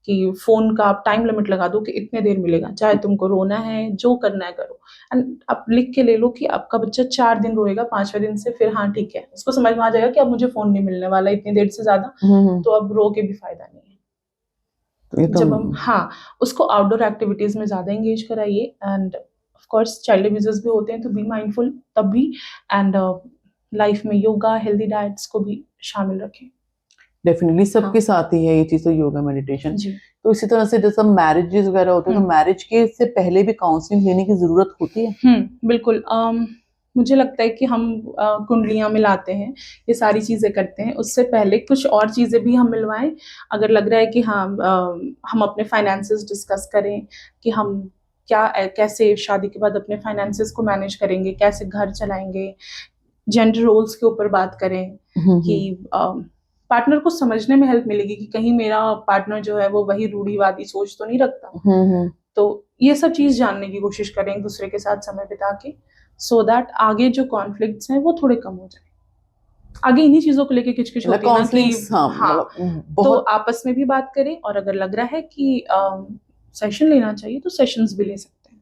कि फोन का आप टाइम लिमिट लगा दो कि इतने देर मिलेगा, चाहे तुमको रोना है, जो करना है करो। एंड आप लिख के ले लो कि आपका बच्चा 4 दिन रोएगा, 5वें दिन से फिर हाँ ठीक है, उसको समझ में आ जाएगा कि अब मुझे फोन नहीं मिलने वाला इतनी देर से ज्यादा, तो अब रो के भी फायदा नहीं है। जब हम उसको आउटडोर एक्टिविटीज में ज्यादा एंगेज कराइए, end of course child abusers भी होते हैं तो बी माइंडफुल तब भी, एंड लाइफ में योगा, हेल्दी डाइट्स को भी शामिल रखें। डेफिनेटली सबके साथ ही है ये चीज, तो योगा, मेडिटेशन। तो इसी तरह से जैसे मैरिजेस वगैरह होते हैं, तो मैरिज के से पहले भी काउंसलिंग लेने की जरूरत होती है? बिल्कुल। मुझे लगता है कि हम कुंडलियाँ मिलाते हैं, ये सारी चीज़ें करते हैं। उससे पहले कुछ और चीज़ें भी हम मिलवाएँ। अगर लग रहा है कि हाँ हम अपने फाइनेंसेस डिस्कस करें कि हम कैसे शादी के बाद अपने फाइनेंसेस को मैनेज करेंगे, कैसे घर चलाएँगे, जेंडर रोल्स के ऊपर बात करें कि पार्टनर को समझने में हेल्प मिलेगी कि कहीं मेरा पार्टनर जो है वो वही रूढ़िवादी सोच तो नहीं रखता। तो ये सब चीज़ जानने की कोशिश करें एक दूसरे के साथ समय बिता के, सो दैट आगे जो कॉन्फ्लिक्ट्स हैं वो थोड़े कम हो जाए। आगे इन्हीं चीज़ों को लेके किच-किच होती है ना कि काउंसलिंग्स, हाँ, हाँ, मतलब तो बहुत आपस में भी बात करें और अगर लग रहा है कि सेशन लेना चाहिए तो सेशंस भी ले सकते हैं।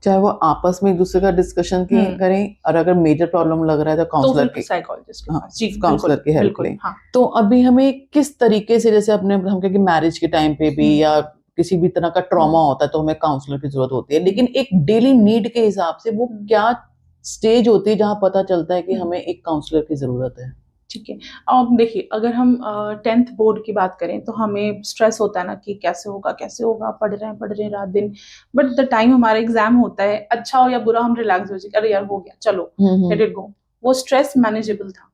चाहे वो आपस में एक दूसरे का डिस्कशन करें, और अगर मेजर प्रॉब्लम लग रहा है तो तो काउंसलर फिर साइकोलॉजिस्ट के हाँ, पास। जी, काउंसलर बिल्कुल, की हेल्प बिल्कुल, लें। हाँ। तो अभी हमें किस तरीके से, जैसे अपने हम कहें कि मैरिज के टाइम पे भी हुँ। या किसी भी तरह का ट्रॉमा होता है तो हमें काउंसलर की जरूरत होती है, लेकिन एक डेली नीड के हिसाब से वो क्या स्टेज होती है जहां पता चलता है कि हमें एक काउंसलर की जरूरत है? ठीक है। अब देखिए, अगर हम 10th बोर्ड की बात करें तो हमें स्ट्रेस होता है ना कि कैसे होगा, पढ़ रहे हैं रात-दिन। बट द टाइम हमारा एग्ज़ाम होता है, अच्छा हो या बुरा हम रिलैक्स हो जाए, अरे यार हो गया, चलो लेट इट गो। वो स्ट्रेस मैनेजेबल था।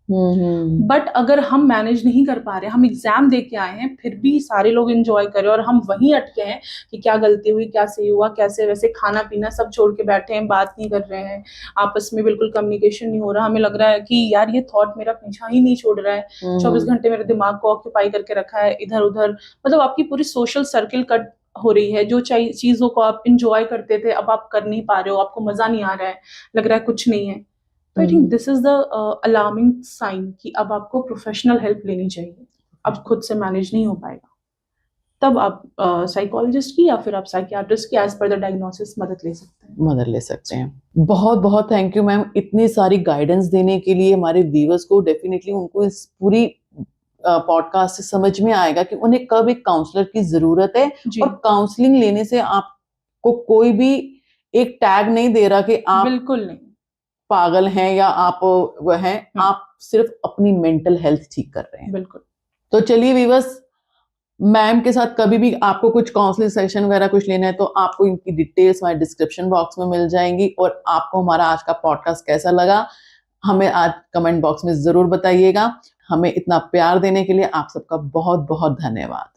बट अगर हम मैनेज नहीं कर पा रहे, हम एग्ज़ाम दे के आए हैं, फिर भी सारे लोग एन्जॉय कर रहे हैं और हम वहीं अटके हैं कि क्या गलती हुई, क्या सही हुआ, कैसे वैसे खाना-पीना सब छोड़ के बैठे हैं, बात नहीं कर रहे हैं, आपस में बिल्कुल कम्युनिकेशन नहीं हो रहा। हमें लग रहा है कि यार ये थॉट मेरा पीछा ही नहीं छोड़ रहा है, 24 घंटे मेरे दिमाग को ऑक्यूपाई करके रखा है इधर-उधर। मतलब आपकी पूरी सोशल सर्किल कट हो रही है, जो चीज़ों को आप एन्जॉय करते थे, अब आप कर नहीं पा रहे हो, आपको मज़ा नहीं आ रहा है, लग रहा है कुछ नहीं है। तो I think this is the alarming sign कि अब आपको प्रोफेशनल हेल्प लेनी चाहिए। अब खुद से मैनेज नहीं हो पाएगा, तब आप साइकोलॉजिस्ट की या फिर आप साइकियाट्रिस्ट की एज पर द डायग्नोसिस मदद ले सकते हैं। बहुत बहुत थैंक यू मैम, इतनी सारी गाइडेंस देने के लिए। हमारे व्यूअर्स को डेफिनेटली उनको इस पूरी पॉडकास्ट से समझ में आएगा कि उन्हें कब एक काउंसलर की जरूरत है, और काउंसलिंग लेने से आपको कोई भी एक टैग नहीं दे रहा कि आप बिल्कुल नहीं पागल हैं या आप वो हैं, आप सिर्फ अपनी मेंटल हेल्थ ठीक कर रहे हैं। बिल्कुल। तो चलिए व्यूअर्स, मैम के साथ कभी भी आपको कुछ काउंसलिंग सेशन वगैरह कुछ लेना है तो आपको इनकी डिटेल्स हमारे डिस्क्रिप्शन बॉक्स में मिल जाएंगी। और आपको हमारा आज का पॉडकास्ट कैसा लगा हमें आज कमेंट बॉक्स में जरूर बताइएगा। हमें इतना प्यार देने के लिए आप सबका बहुत बहुत धन्यवाद।